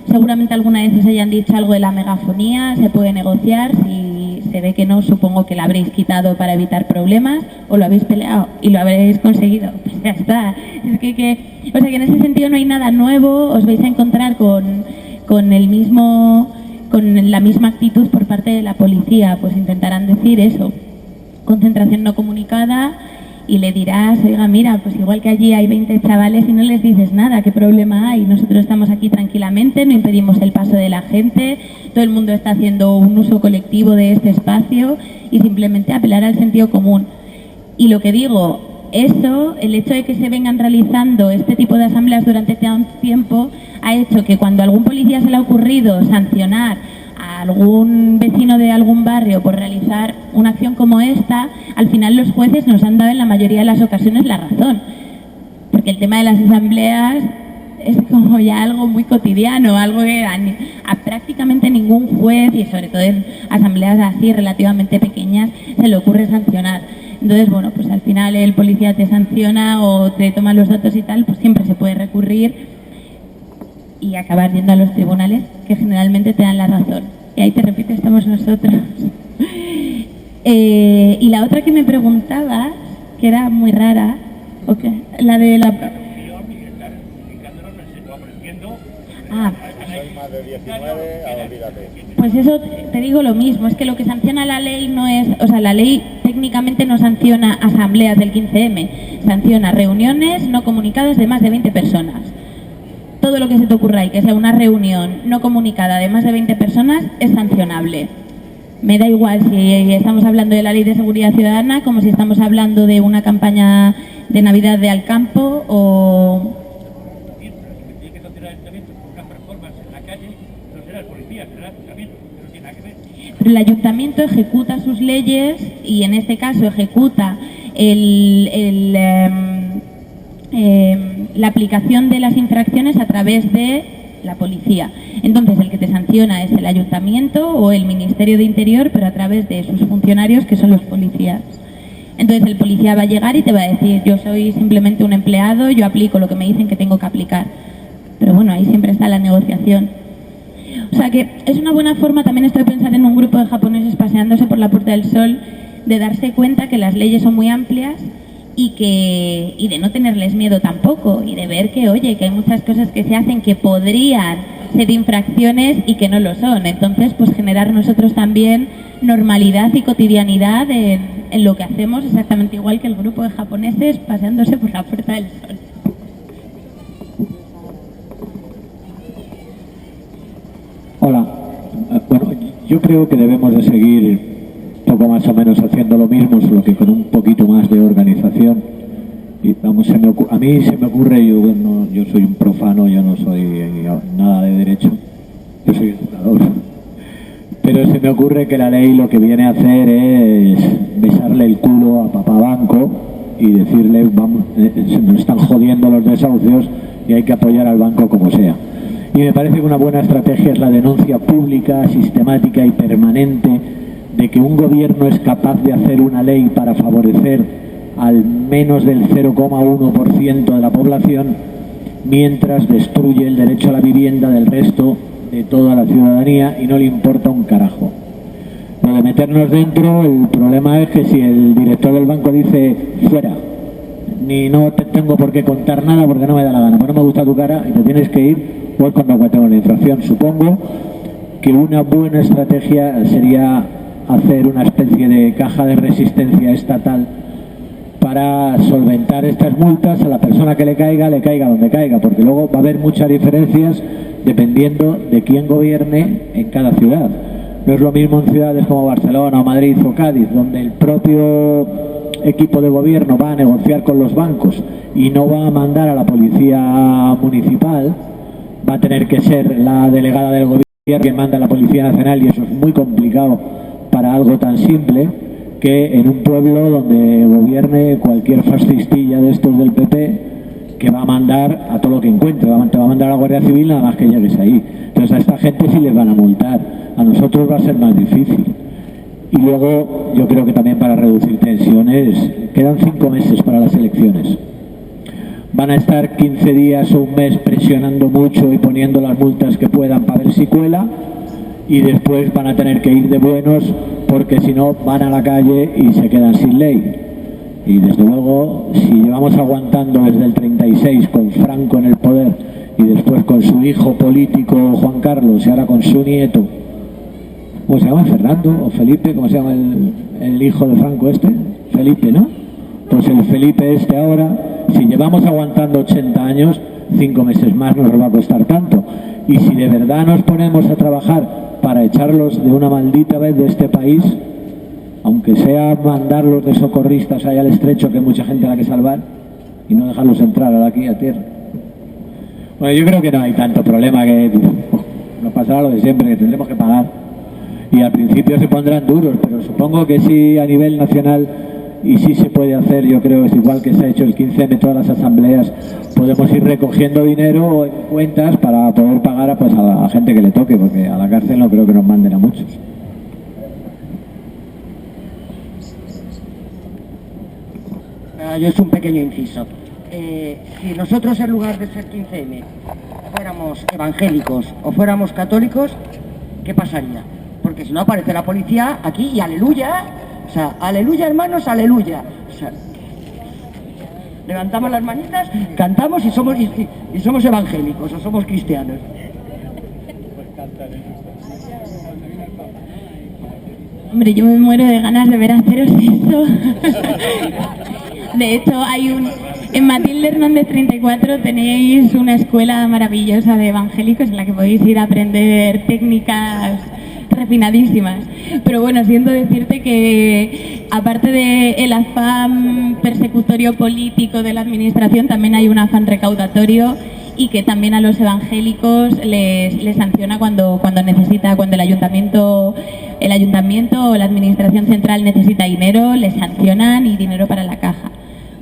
A: Seguramente alguna vez os hayan dicho algo de la megafonía, se puede negociar. Si se ve que no, supongo que la habréis quitado para evitar problemas, o lo habéis peleado y lo habréis conseguido. Pues ya está. Es o sea que en ese sentido no hay nada nuevo, os vais a encontrar con la misma actitud por parte de la policía. Pues intentarán decir eso, concentración no comunicada, y le dirás, oiga, mira, pues igual que allí hay 20 chavales y no les dices nada, ¿qué problema hay? Nosotros estamos aquí tranquilamente, no impedimos el paso de la gente, todo el mundo está haciendo un uso colectivo de este espacio, y simplemente apelar al sentido común. Y lo que digo, eso, el hecho de que se vengan realizando este tipo de asambleas durante tanto tiempo, ha hecho que cuando a algún policía se le ha ocurrido sancionar a algún vecino de algún barrio por realizar una acción como esta, al final los jueces nos han dado en la mayoría de las ocasiones la razón. Porque el tema de las asambleas es como ya algo muy cotidiano, algo que a prácticamente ningún juez, y sobre todo en asambleas así relativamente pequeñas, se le ocurre sancionar. Entonces, bueno, pues al final el policía te sanciona o te toma los datos y tal, pues siempre se puede recurrir y acabar yendo a los tribunales, que generalmente te dan la razón. Y ahí te repito, estamos nosotros. Y la otra que me preguntaba, que era muy rara, okay, la de la...
E: Más de 19, olvídate.
A: Pues eso te digo lo mismo, es que lo que sanciona la ley no es, o sea, la ley técnicamente no sanciona asambleas del 15M, sanciona reuniones no comunicadas de más de 20 personas. Todo lo que se te ocurra y que sea una reunión no comunicada de más de 20 personas es sancionable. Me da igual si estamos hablando de la Ley de Seguridad Ciudadana como si estamos hablando de una campaña de Navidad de Alcampo o... Pero el ayuntamiento ejecuta sus leyes y en este caso ejecuta la aplicación de las infracciones a través de la policía. Entonces el que te sanciona es el ayuntamiento o el Ministerio de Interior, pero a través de sus funcionarios, que son los policías. Entonces el policía va a llegar y te va a decir, yo soy simplemente un empleado, yo aplico lo que me dicen que tengo que aplicar. Pero bueno, ahí siempre está la negociación. O sea que es una buena forma, también estoy pensando en un grupo de japoneses paseándose por la Puerta del Sol, de darse cuenta que las leyes son muy amplias y de no tenerles miedo tampoco, y de ver que, oye, que hay muchas cosas que se hacen que podrían ser infracciones y que no lo son. Entonces, pues generar nosotros también normalidad y cotidianidad en lo que hacemos, exactamente igual que el grupo de japoneses paseándose por la Puerta del Sol.
F: Hola. Bueno, yo creo que debemos de seguir poco más o menos haciendo lo mismo, solo que con un poquito más de organización. Y vamos, a mí se me ocurre, yo soy un profano, yo no soy nada de derecho, yo soy educador. Pero se me ocurre que la ley lo que viene a hacer es besarle el culo a papá banco y decirle, vamos, se nos están jodiendo los desahucios y hay que apoyar al banco como sea. Y me parece que una buena estrategia es la denuncia pública, sistemática y permanente de que un gobierno es capaz de hacer una ley para favorecer al menos del 0,1% de la población, mientras destruye el derecho a la vivienda del resto de toda la ciudadanía y no le importa un carajo. Lo de meternos dentro, el problema es que si el director del banco dice fuera, ni no te tengo por qué contar nada porque no me da la gana, porque no me gusta tu cara y te tienes que ir, pues cuando aguantemos la infracción. Supongo que una buena estrategia sería hacer una especie de caja de resistencia estatal para solventar estas multas. A la persona que le caiga donde caiga, porque luego va a haber muchas diferencias dependiendo de quién gobierne en cada ciudad. No es lo mismo en ciudades como Barcelona o Madrid o Cádiz, donde el propio equipo de gobierno va a negociar con los bancos y no va a mandar a la policía municipal, va a tener que ser la delegada del gobierno quien manda a la Policía Nacional, y eso es muy complicado para algo tan simple, que en un pueblo donde gobierne cualquier fascistilla de estos del PP, que va a mandar a todo lo que encuentre, te va a mandar a la Guardia Civil nada más que llegues ahí. Entonces a esta gente sí les van a multar, a nosotros va a ser más difícil. Y luego yo creo que también para reducir tensiones, quedan 5 meses para las elecciones. Van a estar 15 días o un mes presionando mucho y poniendo las multas que puedan para ver si cuela, y después van a tener que ir de buenos, porque si no van a la calle y se quedan sin ley. Y desde luego, si llevamos aguantando desde el 36 con Franco en el poder y después con su hijo político Juan Carlos y ahora con su nieto, ¿cómo se llama? ¿Fernando o Felipe? ¿Cómo se llama el hijo de Franco este? Felipe, ¿no? Pues el Felipe este ahora, si llevamos aguantando 80 años, 5 meses más nos va a costar tanto. Y si de verdad nos ponemos a trabajar para echarlos de una maldita vez de este país, aunque sea mandarlos de socorristas allá al estrecho, que hay mucha gente a la que salvar, y no dejarlos entrar aquí a tierra. Bueno, yo creo que no hay tanto problema, que nos pasará lo de siempre, que tendremos que pagar. Y al principio se pondrán duros, pero supongo que sí a nivel nacional, y sí se puede hacer. Yo creo que es igual que se ha hecho el 15M, todas las asambleas, podemos ir recogiendo dinero en cuentas para poder pagar pues, a la gente que le toque, porque a la cárcel no creo que nos manden a muchos.
G: Yo es un pequeño inciso. Si nosotros en lugar de ser 15M fuéramos evangélicos o fuéramos católicos, ¿qué pasaría? Porque si no aparece la policía aquí y aleluya, o sea, aleluya hermanos, aleluya. O sea, levantamos las manitas, cantamos y somos evangélicos o somos cristianos.
A: Hombre, yo me muero de ganas de ver haceros eso. De hecho, en Matilde Hernández 34 tenéis una escuela maravillosa de evangélicos en la que podéis ir a aprender técnicas refinadísimas. Pero bueno, siento decirte que aparte del afán persecutorio político de la administración, también hay un afán recaudatorio, y que también a los evangélicos les sanciona cuando necesita, cuando el ayuntamiento o la administración central necesita dinero, les sancionan, y dinero para la caja.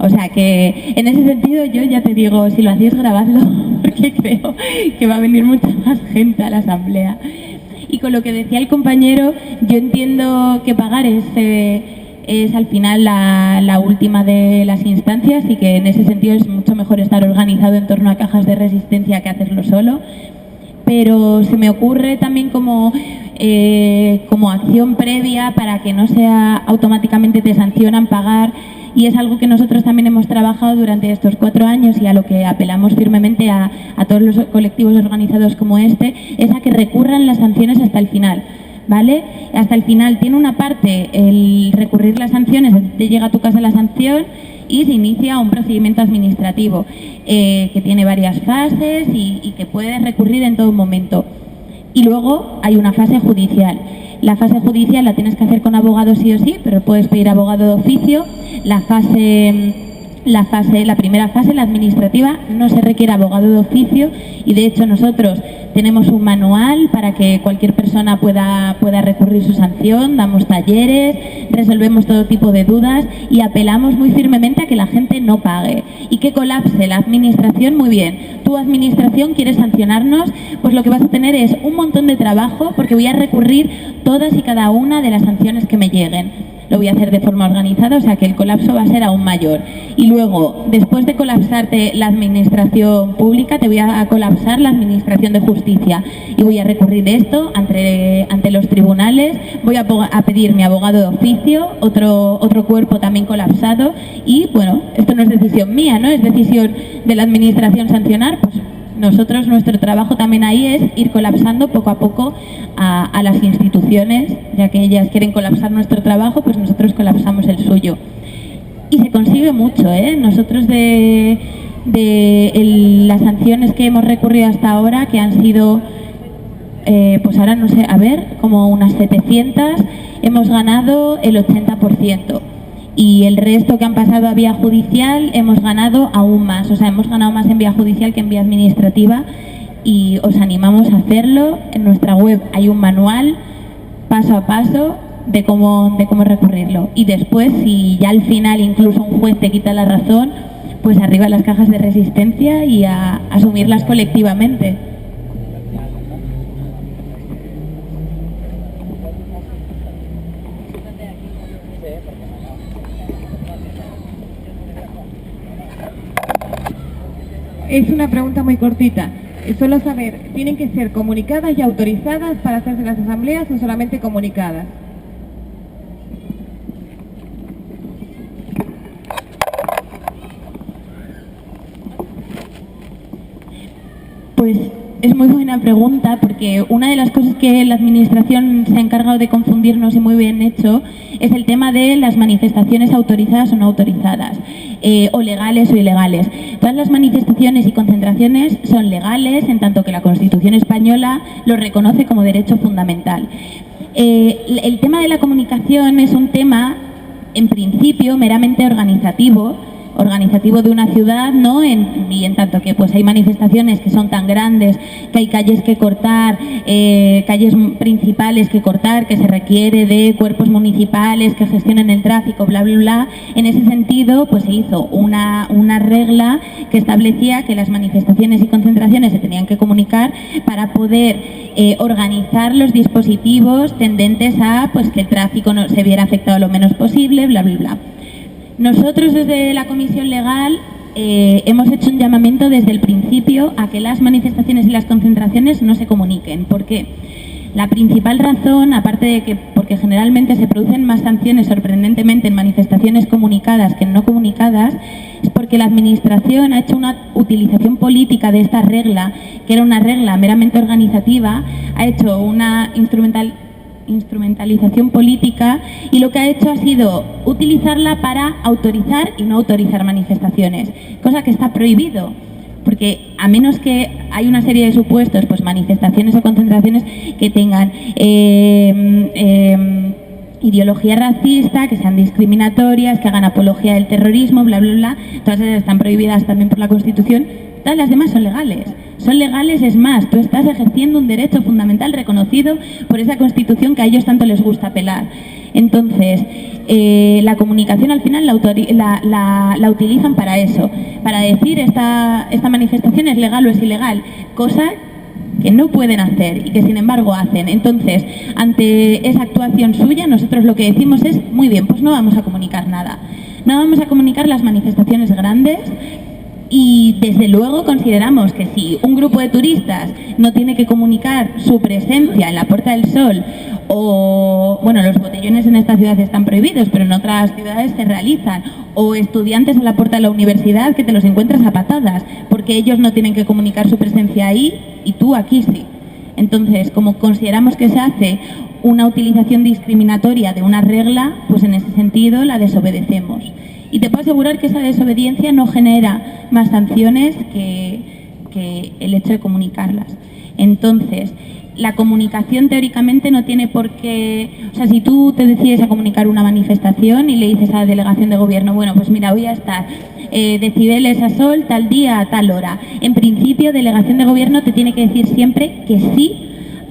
A: O sea que en ese sentido yo ya te digo, si lo hacéis grabadlo, porque creo que va a venir mucha más gente a la asamblea. Y con lo que decía el compañero, yo entiendo que pagar es al final la última de las instancias, y que en ese sentido es mucho mejor estar organizado en torno a cajas de resistencia que hacerlo solo. Pero se me ocurre también como acción previa, para que no sea automáticamente te sancionan, pagar y es algo que nosotros también hemos trabajado durante estos 4 años y a lo que apelamos firmemente a todos los colectivos organizados como este, es a que recurran las sanciones hasta el final. ¿Vale? Hasta el final tiene una parte el recurrir las sanciones, te llega a tu casa la sanción y se inicia un procedimiento administrativo que tiene varias fases y que puedes recurrir en todo momento. Y luego hay una fase judicial. La fase judicial la tienes que hacer con abogado sí o sí, pero puedes pedir abogado de oficio. La primera fase, la administrativa, no se requiere abogado de oficio y de hecho nosotros tenemos un manual para que cualquier persona pueda recurrir su sanción, damos talleres, resolvemos todo tipo de dudas y apelamos muy firmemente a que la gente no pague y que colapse la administración. Muy bien, tu administración quiere sancionarnos, pues lo que vas a tener es un montón de trabajo porque voy a recurrir todas y cada una de las sanciones que me lleguen. Lo voy a hacer de forma organizada, o sea que el colapso va a ser aún mayor. Y luego, después de colapsarte la administración pública, te voy a colapsar la administración de justicia. Y voy a recurrir esto ante los tribunales, voy a pedir mi abogado de oficio, otro cuerpo también colapsado. Y bueno, esto no es decisión mía, ¿no? Es decisión de la administración sancionar, pues nosotros, nuestro trabajo también ahí es ir colapsando poco a poco a las instituciones, ya que ellas quieren colapsar nuestro trabajo, pues nosotros colapsamos el suyo. Y se consigue mucho, ¿eh? Nosotros de las sanciones que hemos recurrido hasta ahora, que han sido, pues ahora no sé, a ver, como unas 700, hemos ganado el 80%. Y el resto que han pasado a vía judicial hemos ganado aún más, o sea, hemos ganado más en vía judicial que en vía administrativa y os animamos a hacerlo. En nuestra web hay un manual paso a paso de cómo recurrirlo y después, si ya al final incluso un juez te quita la razón, pues arriba las cajas de resistencia y a asumirlas colectivamente.
H: Es una pregunta muy cortita. Solo saber, ¿tienen que ser comunicadas y autorizadas para hacerse las asambleas o solamente comunicadas?
A: Pues es muy buena pregunta, porque una de las cosas que la Administración se ha encargado de confundirnos y muy bien hecho es el tema de las manifestaciones autorizadas o no autorizadas, o legales o ilegales. Todas las manifestaciones y concentraciones son legales, en tanto que la Constitución española lo reconoce como derecho fundamental. El tema de la comunicación es un tema, en principio, meramente organizativo de una ciudad, ¿no? Y en tanto que pues hay manifestaciones que son tan grandes, que hay calles que cortar, calles principales que cortar, que se requiere de cuerpos municipales que gestionen el tráfico, bla, bla, bla. En ese sentido, pues se hizo una regla que establecía que las manifestaciones y concentraciones se tenían que comunicar para poder organizar los dispositivos tendentes a pues que el tráfico no se viera afectado lo menos posible, bla, bla, bla. Nosotros desde la Comisión Legal hemos hecho un llamamiento desde el principio a que las manifestaciones y las concentraciones no se comuniquen. ¿Por qué? La principal razón, aparte de que porque generalmente se producen más sanciones sorprendentemente en manifestaciones comunicadas que en no comunicadas, es porque la Administración ha hecho una utilización política de esta regla, que era una regla meramente organizativa, ha hecho una instrumentalización política y lo que ha hecho ha sido utilizarla para autorizar y no autorizar manifestaciones, cosa que está prohibido, porque a menos que hay una serie de supuestos, pues manifestaciones o concentraciones que tengan ideología racista, que sean discriminatorias, que hagan apología del terrorismo, bla, bla, bla, todas esas están prohibidas también por la Constitución. Todas las demás son legales. Son legales, es más, tú estás ejerciendo un derecho fundamental reconocido por esa Constitución que a ellos tanto les gusta apelar. Entonces, la comunicación al final la utilizan para eso, para decir esta manifestación es legal o es ilegal, cosa que no pueden hacer y que sin embargo hacen. Entonces, ante esa actuación suya, nosotros lo que decimos es, muy bien, pues no vamos a comunicar nada. No vamos a comunicar las manifestaciones grandes, Y desde luego consideramos que si un grupo de turistas no tiene que comunicar su presencia en la Puerta del Sol, o bueno, los botellones en esta ciudad están prohibidos, pero en otras ciudades se realizan, o estudiantes en la puerta de la universidad que te los encuentras a patadas, porque ellos no tienen que comunicar su presencia ahí y tú aquí sí. Entonces, como consideramos que se hace una utilización discriminatoria de una regla, pues en ese sentido la desobedecemos. Y te puedo asegurar que esa desobediencia no genera más sanciones que el hecho de comunicarlas. Entonces, la comunicación teóricamente no tiene por qué... O sea, si tú te decides a comunicar una manifestación y le dices a la delegación de gobierno, bueno, pues mira, voy a estar decibeles a sol, tal día, a tal hora. En principio, delegación de gobierno te tiene que decir siempre que sí,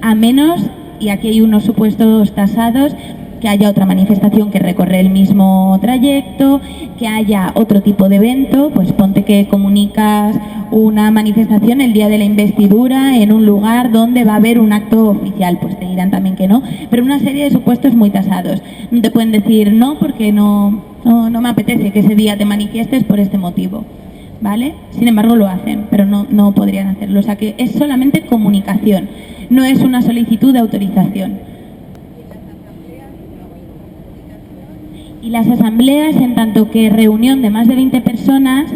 A: a menos, y aquí hay unos supuestos tasados, que haya otra manifestación que recorre el mismo trayecto, que haya otro tipo de evento, pues ponte que comunicas una manifestación el día de la investidura en un lugar donde va a haber un acto oficial, pues te dirán también que no, pero una serie de supuestos muy tasados. No te pueden decir no porque no me apetece que ese día te manifiestes por este motivo, ¿vale? Sin embargo lo hacen, pero no podrían hacerlo, o sea que es solamente comunicación, no es una solicitud de autorización. Y las asambleas, en tanto que reunión de más de 20 personas,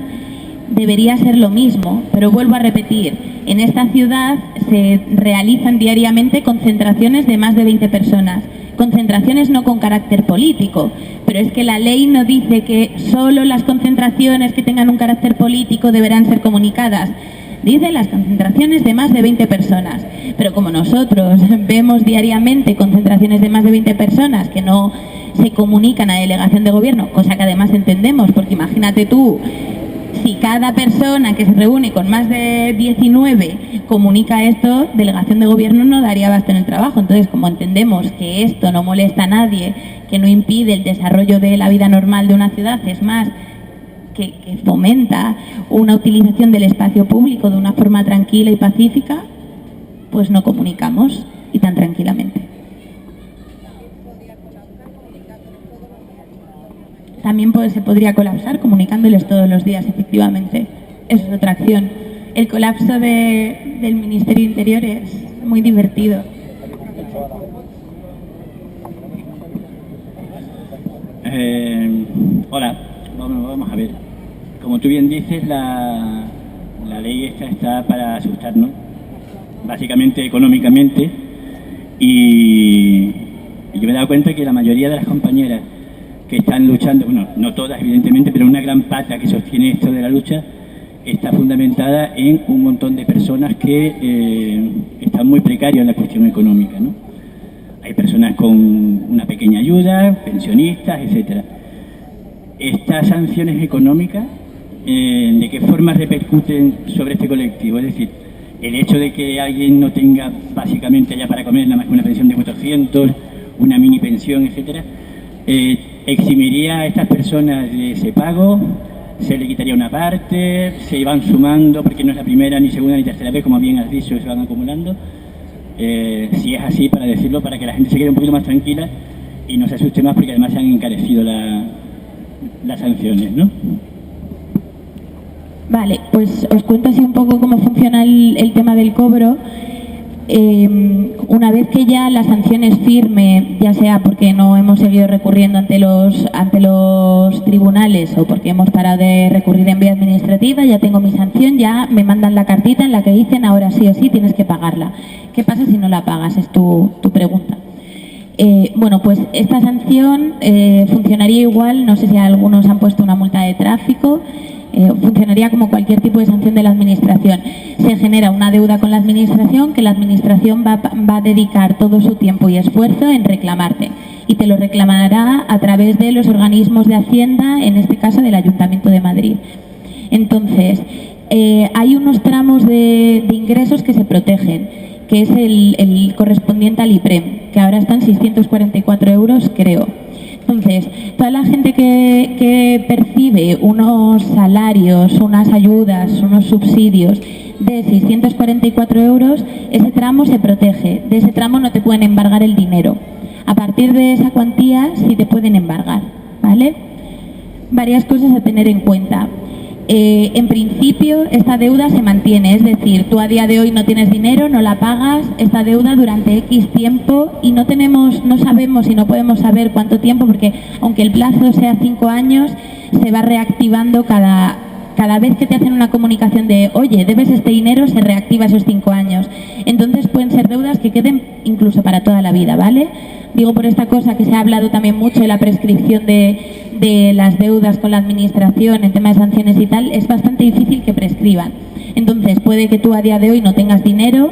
A: debería ser lo mismo. Pero vuelvo a repetir, en esta ciudad se realizan diariamente concentraciones de más de 20 personas. Concentraciones no con carácter político, pero es que la ley no dice que solo las concentraciones que tengan un carácter político deberán ser comunicadas. Dice las concentraciones de más de 20 personas. Pero como nosotros vemos diariamente concentraciones de más de 20 personas que no se comunican a delegación de gobierno, cosa que además entendemos, porque imagínate tú, si cada persona que se reúne con más de 19 comunica esto, delegación de gobierno no daría abasto en el trabajo. Entonces, como entendemos que esto no molesta a nadie, que no impide el desarrollo de la vida normal de una ciudad, es más, que fomenta una utilización del espacio público de una forma tranquila y pacífica, pues no comunicamos y tan tranquilamente. También se podría colapsar comunicándoles todos los días, efectivamente. Eso es otra acción. El colapso del Ministerio de Interior es muy divertido.
I: Hola, vamos a ver. Como tú bien dices, la ley esta está para asustarnos, básicamente económicamente, y yo me he dado cuenta que la mayoría de las compañeras que están luchando, bueno, no todas evidentemente, pero una gran pata que sostiene esto de la lucha está fundamentada en un montón de personas que están muy precarias en la cuestión económica, ¿no? Hay personas con una pequeña ayuda, pensionistas, etcétera. Estas sanciones económicas, ¿de qué forma repercuten sobre este colectivo? Es decir, el hecho de que alguien no tenga básicamente ya para comer nada más que una pensión de 400, una mini pensión, etcétera, eximiría a estas personas de ese pago, se le quitaría una parte, se iban sumando porque no es la primera, ni segunda, ni tercera vez, como bien has dicho, se van acumulando. Si es así, para decirlo, para que la gente se quede un poquito más tranquila y no se asuste más, porque además se han encarecido las sanciones, ¿no?
A: Vale, pues os cuento así un poco cómo funciona el tema del cobro. Una vez que ya la sanción es firme, ya sea porque no hemos seguido recurriendo ante los tribunales o porque hemos parado de recurrir en vía administrativa, ya tengo mi sanción, ya me mandan la cartita en la que dicen ahora sí o sí tienes que pagarla. ¿Qué pasa si no la pagas? Es tu pregunta. Bueno, pues esta sanción funcionaría igual, no sé si algunos han puesto una multa de tráfico. Funcionaría como cualquier tipo de sanción de la administración. Se genera una deuda con la administración que la administración va a dedicar todo su tiempo y esfuerzo en reclamarte, y te lo reclamará a través de los organismos de Hacienda, en este caso del Ayuntamiento de Madrid. Entonces, hay unos tramos de ingresos que se protegen, que es el correspondiente al IPREM, que ahora están 644 euros, creo. Entonces, toda la gente que percibe unos salarios, unas ayudas, unos subsidios de 644 euros, ese tramo se protege. De ese tramo no te pueden embargar el dinero. A partir de esa cuantía sí te pueden embargar, ¿vale? Varias cosas a tener en cuenta. En principio, esta deuda se mantiene, es decir, tú a día de hoy no tienes dinero, no la pagas, esta deuda durante X tiempo y no sabemos y no podemos saber cuánto tiempo, porque aunque el plazo sea 5 años, se va reactivando cada vez que te hacen una comunicación de, oye, debes este dinero, se reactiva esos 5 años. Entonces pueden ser deudas que queden incluso para toda la vida, ¿vale? Digo por esta cosa que se ha hablado también mucho de la prescripción de las deudas con la administración en tema de sanciones y tal, es bastante difícil que prescriban. Entonces puede que tú a día de hoy no tengas dinero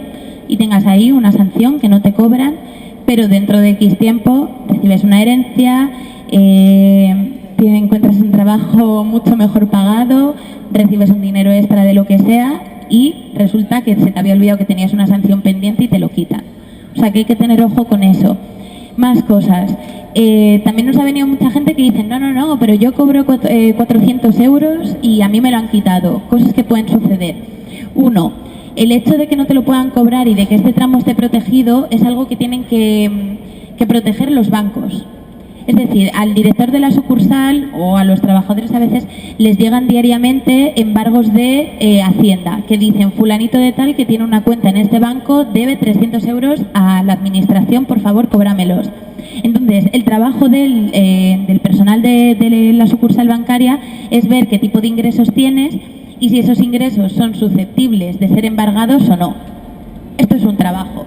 A: y tengas ahí una sanción que no te cobran, pero dentro de X tiempo recibes una herencia, encuentras un trabajo mucho mejor pagado, recibes un dinero extra de lo que sea y resulta que se te había olvidado que tenías una sanción pendiente y te lo quitan. O sea que hay que tener ojo con eso. Más cosas. También nos ha venido mucha gente que dice, no, pero yo cobro 400 euros y a mí me lo han quitado. Cosas que pueden suceder. Uno, el hecho de que no te lo puedan cobrar y de que este tramo esté protegido es algo que tienen que proteger los bancos. Es decir, al director de la sucursal o a los trabajadores a veces les llegan diariamente embargos de Hacienda que dicen, fulanito de tal que tiene una cuenta en este banco debe 300 euros a la administración, por favor, cóbramelos. Entonces, el trabajo del personal de la sucursal bancaria es ver qué tipo de ingresos tienes y si esos ingresos son susceptibles de ser embargados o no. Esto es un trabajo.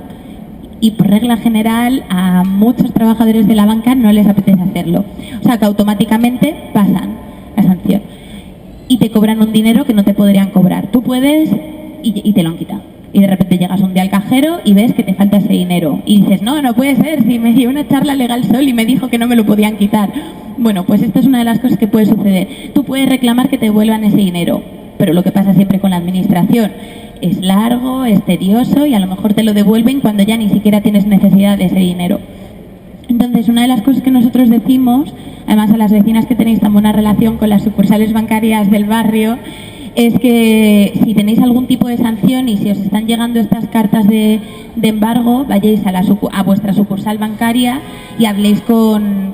A: Y por regla general a muchos trabajadores de la banca no les apetece hacerlo. O sea que automáticamente pasan la sanción y te cobran un dinero que no te podrían cobrar. Tú puedes y te lo han quitado. Y de repente llegas un día al cajero y ves que te falta ese dinero. Y dices, no puede ser, si me dio una charla legal Sol y me dijo que no me lo podían quitar. Bueno, pues esta es una de las cosas que puede suceder. Tú puedes reclamar que te devuelvan ese dinero, pero lo que pasa siempre con la administración es largo, es tedioso y a lo mejor te lo devuelven cuando ya ni siquiera tienes necesidad de ese dinero. Entonces, una de las cosas que nosotros decimos, además a las vecinas que tenéis tan buena relación con las sucursales bancarias del barrio, es que si tenéis algún tipo de sanción y si os están llegando estas cartas de embargo, vayáis a vuestra sucursal bancaria y habléis con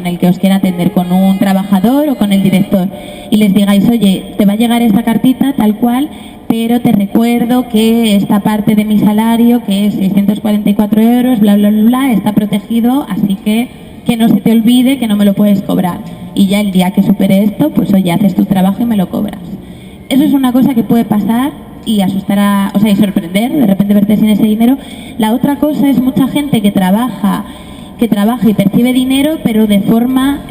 A: el que os quiera atender, con un trabajador o con el director, y les digáis, oye, te va a llegar esta cartita tal cual, pero te recuerdo que esta parte de mi salario, que es 644 euros, bla, bla, bla, bla, está protegido, así que no se te olvide que no me lo puedes cobrar. Y ya el día que supere esto, pues oye, haces tu trabajo y me lo cobras. Eso es una cosa que puede pasar y asustar y sorprender, de repente verte sin ese dinero. La otra cosa es mucha gente que trabaja y percibe dinero, pero de forma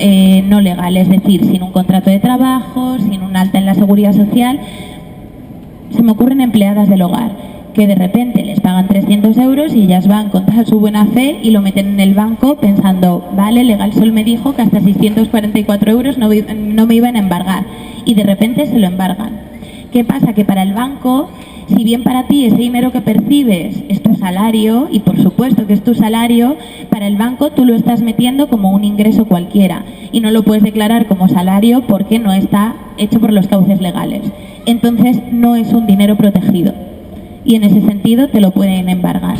A: no legal, es decir, sin un contrato de trabajo, sin un alta en la seguridad social. Se me ocurren empleadas del hogar que de repente les pagan 300 euros y ellas van con toda su buena fe y lo meten en el banco pensando, vale, Legal Sol me dijo que hasta 644 euros no me iban a embargar, y de repente se lo embargan. ¿Qué pasa? Que para el banco, si bien para ti ese dinero que percibes es tu salario, y por supuesto que es tu salario, para el banco tú lo estás metiendo como un ingreso cualquiera y no lo puedes declarar como salario porque no está hecho por los cauces legales. Entonces no es un dinero protegido y en ese sentido te lo pueden embargar.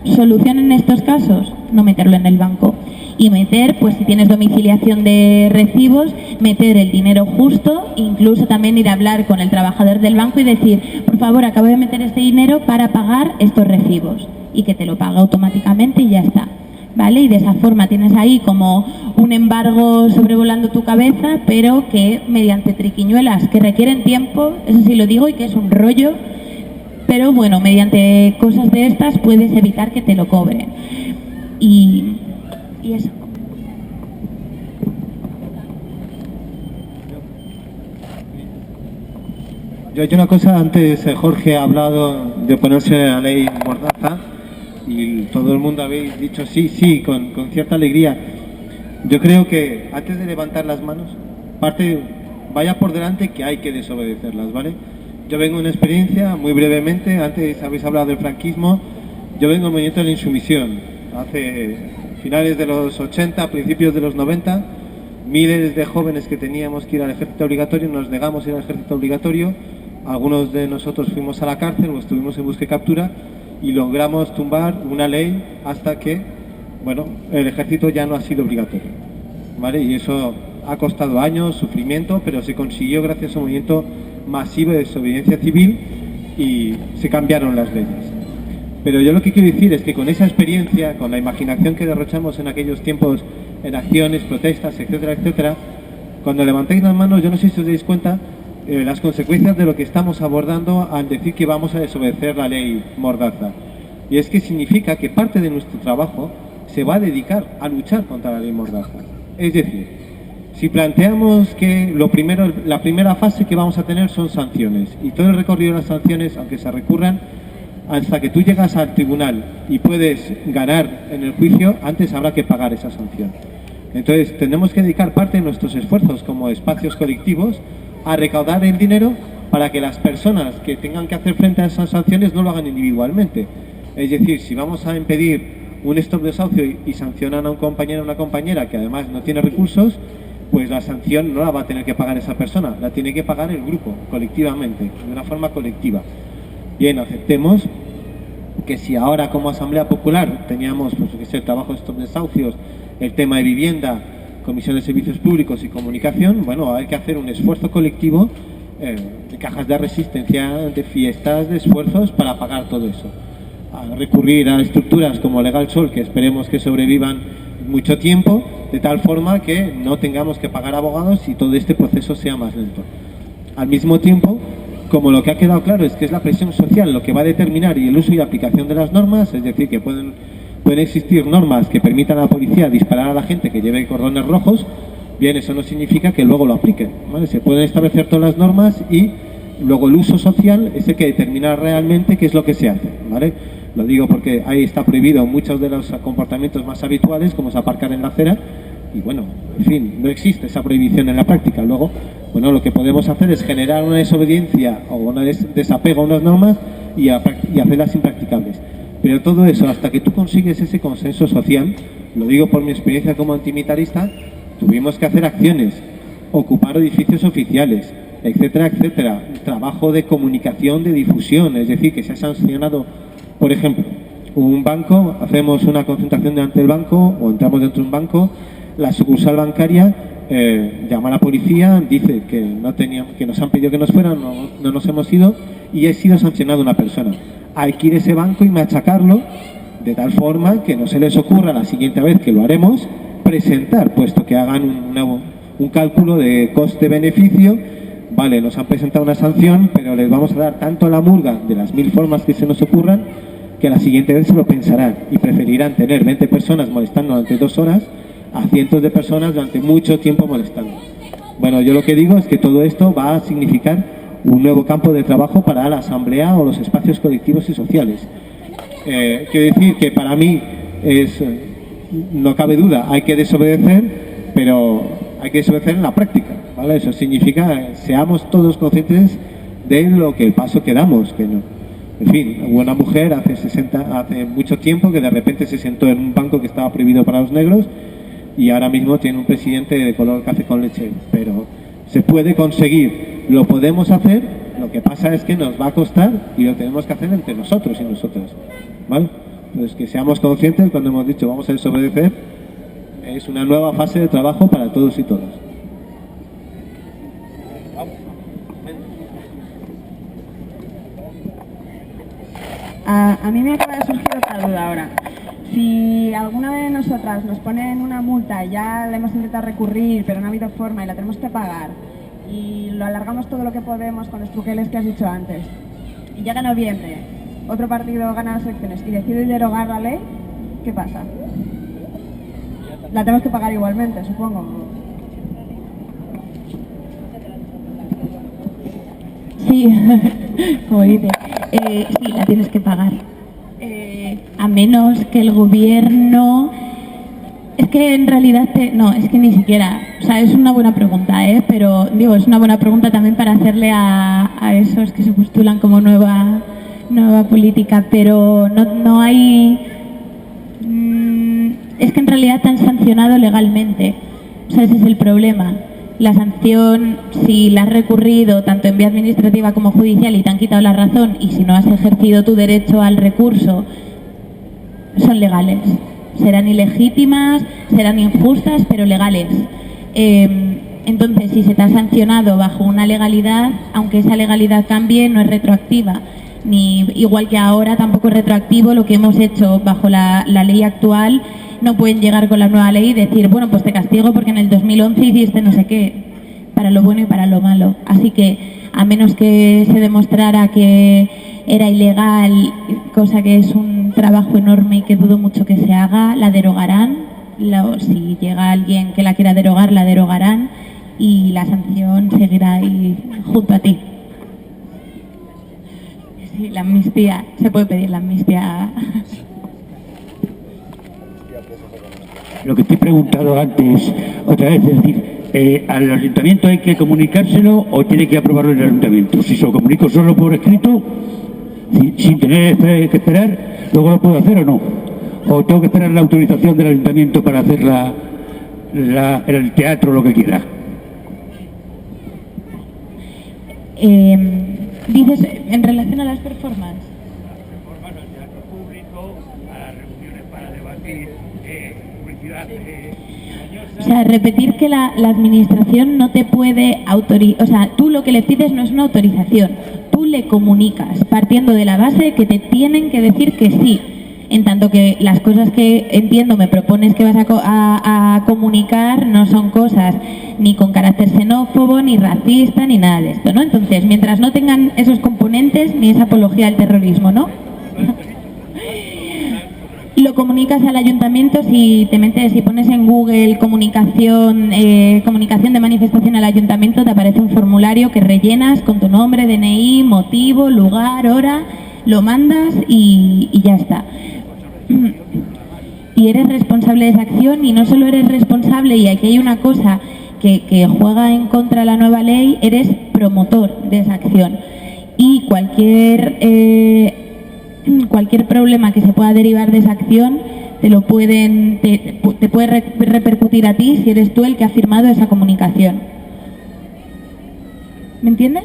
A: Solución en estos casos, no meterlo en el banco y meter, pues si tienes domiciliación de recibos, meter el dinero justo, incluso también ir a hablar con el trabajador del banco y decir, por favor, acabo de meter este dinero para pagar estos recibos, y que te lo paga automáticamente y ya está, ¿vale? Y de esa forma tienes ahí como un embargo sobrevolando tu cabeza, pero que mediante triquiñuelas que requieren tiempo, eso sí lo digo, y que es un rollo, pero bueno, mediante cosas de estas puedes evitar que te lo cobren. Y eso.
C: Yo hay una cosa, antes Jorge ha hablado de oponerse a la ley Mordaza y todo el mundo habéis dicho sí, con cierta alegría. Yo creo que antes de levantar las manos, vaya por delante que hay que desobedecerlas, ¿vale? Yo vengo de una experiencia, muy brevemente, antes habéis hablado del franquismo, yo vengo del movimiento de la insumisión. Hace finales de los 80, principios de los 90, miles de jóvenes que teníamos que ir al ejército obligatorio, nos negamos a ir al ejército obligatorio, algunos de nosotros fuimos a la cárcel o estuvimos en busca y captura y logramos tumbar una ley hasta que, el ejército ya no ha sido obligatorio, ¿vale? Y eso
J: Ha costado años, sufrimiento, pero se consiguió gracias a un movimiento masivo de desobediencia civil y se cambiaron las leyes. Pero yo lo que quiero decir es que con esa experiencia, con la imaginación que derrochamos en aquellos tiempos en acciones, protestas, etcétera, etcétera, cuando levantáis las manos, yo no sé si os dais cuenta las consecuencias de lo que estamos abordando al decir que vamos a desobedecer la ley Mordaza. Y es que significa que parte de nuestro trabajo se va a dedicar a luchar contra la ley Mordaza. Es decir, si planteamos que la primera fase que vamos a tener son sanciones, y todo el recorrido de las sanciones, aunque se recurran, hasta que tú llegas al tribunal y puedes ganar en el juicio, antes habrá que pagar esa sanción. Entonces tenemos que dedicar parte de nuestros esfuerzos como espacios colectivos a recaudar el dinero para que las personas que tengan que hacer frente a esas sanciones no lo hagan individualmente. Es decir, si vamos a impedir un stop desahucio y sancionan a un compañero o una compañera que además no tiene recursos, pues la sanción no la va a tener que pagar esa persona, la tiene que pagar el grupo, colectivamente, de una forma colectiva. Bien, aceptemos que si ahora como Asamblea Popular teníamos pues, el trabajo de stop desahucios, el tema de vivienda, Comisión de Servicios Públicos y Comunicación, bueno, hay que hacer un esfuerzo colectivo de cajas de resistencia, de fiestas, de esfuerzos para pagar todo eso. A recurrir a estructuras como Legal Sol, que esperemos que sobrevivan mucho tiempo, de tal forma que no tengamos que pagar abogados y todo este proceso sea más lento. Al mismo tiempo, como lo que ha quedado claro es que es la presión social lo que va a determinar y el uso y aplicación de las normas, es decir, que pueden existir normas que permitan a la policía disparar a la gente que lleve cordones rojos, bien, eso no significa que luego lo apliquen, ¿vale? Se pueden establecer todas las normas y luego el uso social es el que determina realmente qué es lo que se hace, ¿vale? Lo digo porque ahí está prohibido muchos de los comportamientos más habituales, como es aparcar en la acera, y bueno, en fin, no existe esa prohibición en la práctica. Luego, bueno, lo que podemos hacer es generar una desobediencia o un desapego a unas normas y hacerlas impracticables. Pero todo eso, hasta que tú consigues ese consenso social, lo digo por mi experiencia como antimilitarista, tuvimos que hacer acciones, ocupar edificios oficiales, etcétera, etcétera, trabajo de comunicación, de difusión, es decir, que se ha sancionado, por ejemplo, un banco, hacemos una concentración delante del banco o entramos dentro de un banco, la sucursal bancaria llama a la policía, dice que que nos han pedido que nos fueran, no nos hemos ido y ha sido sancionado una persona. Hay que ir a ese banco y machacarlo de tal forma que no se les ocurra la siguiente vez que lo haremos presentar, puesto que hagan un cálculo de coste-beneficio. Vale, nos han presentado una sanción, pero les vamos a dar tanto la murga de las 1000 formas que se nos ocurran que la siguiente vez se lo pensarán y preferirán tener 20 personas molestando durante 2 horas a cientos de personas durante mucho tiempo molestando. Bueno, yo lo que digo es que todo esto va a significar un nuevo campo de trabajo para la asamblea o los espacios colectivos y sociales. Quiero decir que para mí no cabe duda, hay que desobedecer, pero hay que desobedecer en la práctica, ¿vale? Eso significa seamos todos conscientes de lo que el paso que damos, que no. En fin, hubo una mujer hace mucho tiempo que de repente se sentó en un banco que estaba prohibido para los negros y ahora mismo tiene un presidente de color café con leche, pero se puede conseguir, lo podemos hacer, lo que pasa es que nos va a costar y lo tenemos que hacer entre nosotros y nosotras, ¿vale? Entonces que seamos conscientes cuando hemos dicho vamos a desobedecer, es una nueva fase de trabajo para todos y todas.
B: A mí me acaba de surgir otra duda ahora. Si alguna de nosotras nos ponen una multa y ya le hemos intentado recurrir, pero no ha habido forma y la tenemos que pagar, y lo alargamos todo lo que podemos con los truqueles que has dicho antes, y llega noviembre, otro partido gana las elecciones y decide derogar la ley, ¿qué pasa? La tenemos que pagar igualmente, supongo.
A: Sí, como dice, sí, la tienes que pagar. A menos que el gobierno... Es que en realidad... No, es que ni siquiera... O sea, es una buena pregunta, pero digo, es una buena pregunta también para hacerle a esos que se postulan como nueva política, pero no hay... Es que en realidad te han sancionado legalmente. O sea, ese es el problema. La sanción, si la has recurrido tanto en vía administrativa como judicial y te han quitado la razón, y si no has ejercido tu derecho al recurso, son legales. Serán ilegítimas, serán injustas, pero legales. Entonces, si se te ha sancionado bajo una legalidad, aunque esa legalidad cambie, no es retroactiva. Ni igual que ahora tampoco es retroactivo lo que hemos hecho bajo la ley actual. No pueden llegar con la nueva ley y decir, bueno, pues te castigo porque en el 2011 hiciste no sé qué, para lo bueno y para lo malo. Así que, a menos que se demostrara que era ilegal, cosa que es un trabajo enorme y que dudo mucho que se haga, la derogarán. Si llega alguien que la quiera derogar, la derogarán y la sanción seguirá ahí junto a ti. Sí, la amnistía, se puede pedir la amnistía.
D: Lo que te he preguntado antes, otra vez, es decir, ¿al ayuntamiento hay que comunicárselo o tiene que aprobarlo el ayuntamiento? Si se lo comunico solo por escrito, sin tener que esperar, ¿luego lo puedo hacer o no? ¿O tengo que esperar la autorización del ayuntamiento para hacer el teatro, lo que quiera?
A: Dices, en relación a las performances.
D: Al teatro público, a las reuniones para debatir, publicidad.
A: O sea, repetir que la administración no te puede autorizar, o sea, tú lo que le pides no es una autorización, tú le comunicas, partiendo de la base de que te tienen que decir que sí. En tanto que las cosas que entiendo me propones que vas a comunicar no son cosas ni con carácter xenófobo, ni racista, ni nada de esto, ¿no? Entonces, mientras no tengan esos componentes, ni esa apología al terrorismo, ¿no? Lo comunicas al ayuntamiento si te metes, si pones en Google comunicación de manifestación al ayuntamiento, te aparece un formulario que rellenas con tu nombre, DNI, motivo, lugar, hora, lo mandas y ya está. Y eres responsable de esa acción, y no solo eres responsable, y aquí hay una cosa que juega en contra de la nueva ley, eres promotor de esa acción. Y cualquier problema que se pueda derivar de esa acción te puede repercutir a ti si eres tú el que ha firmado esa comunicación. ¿Me entiendes?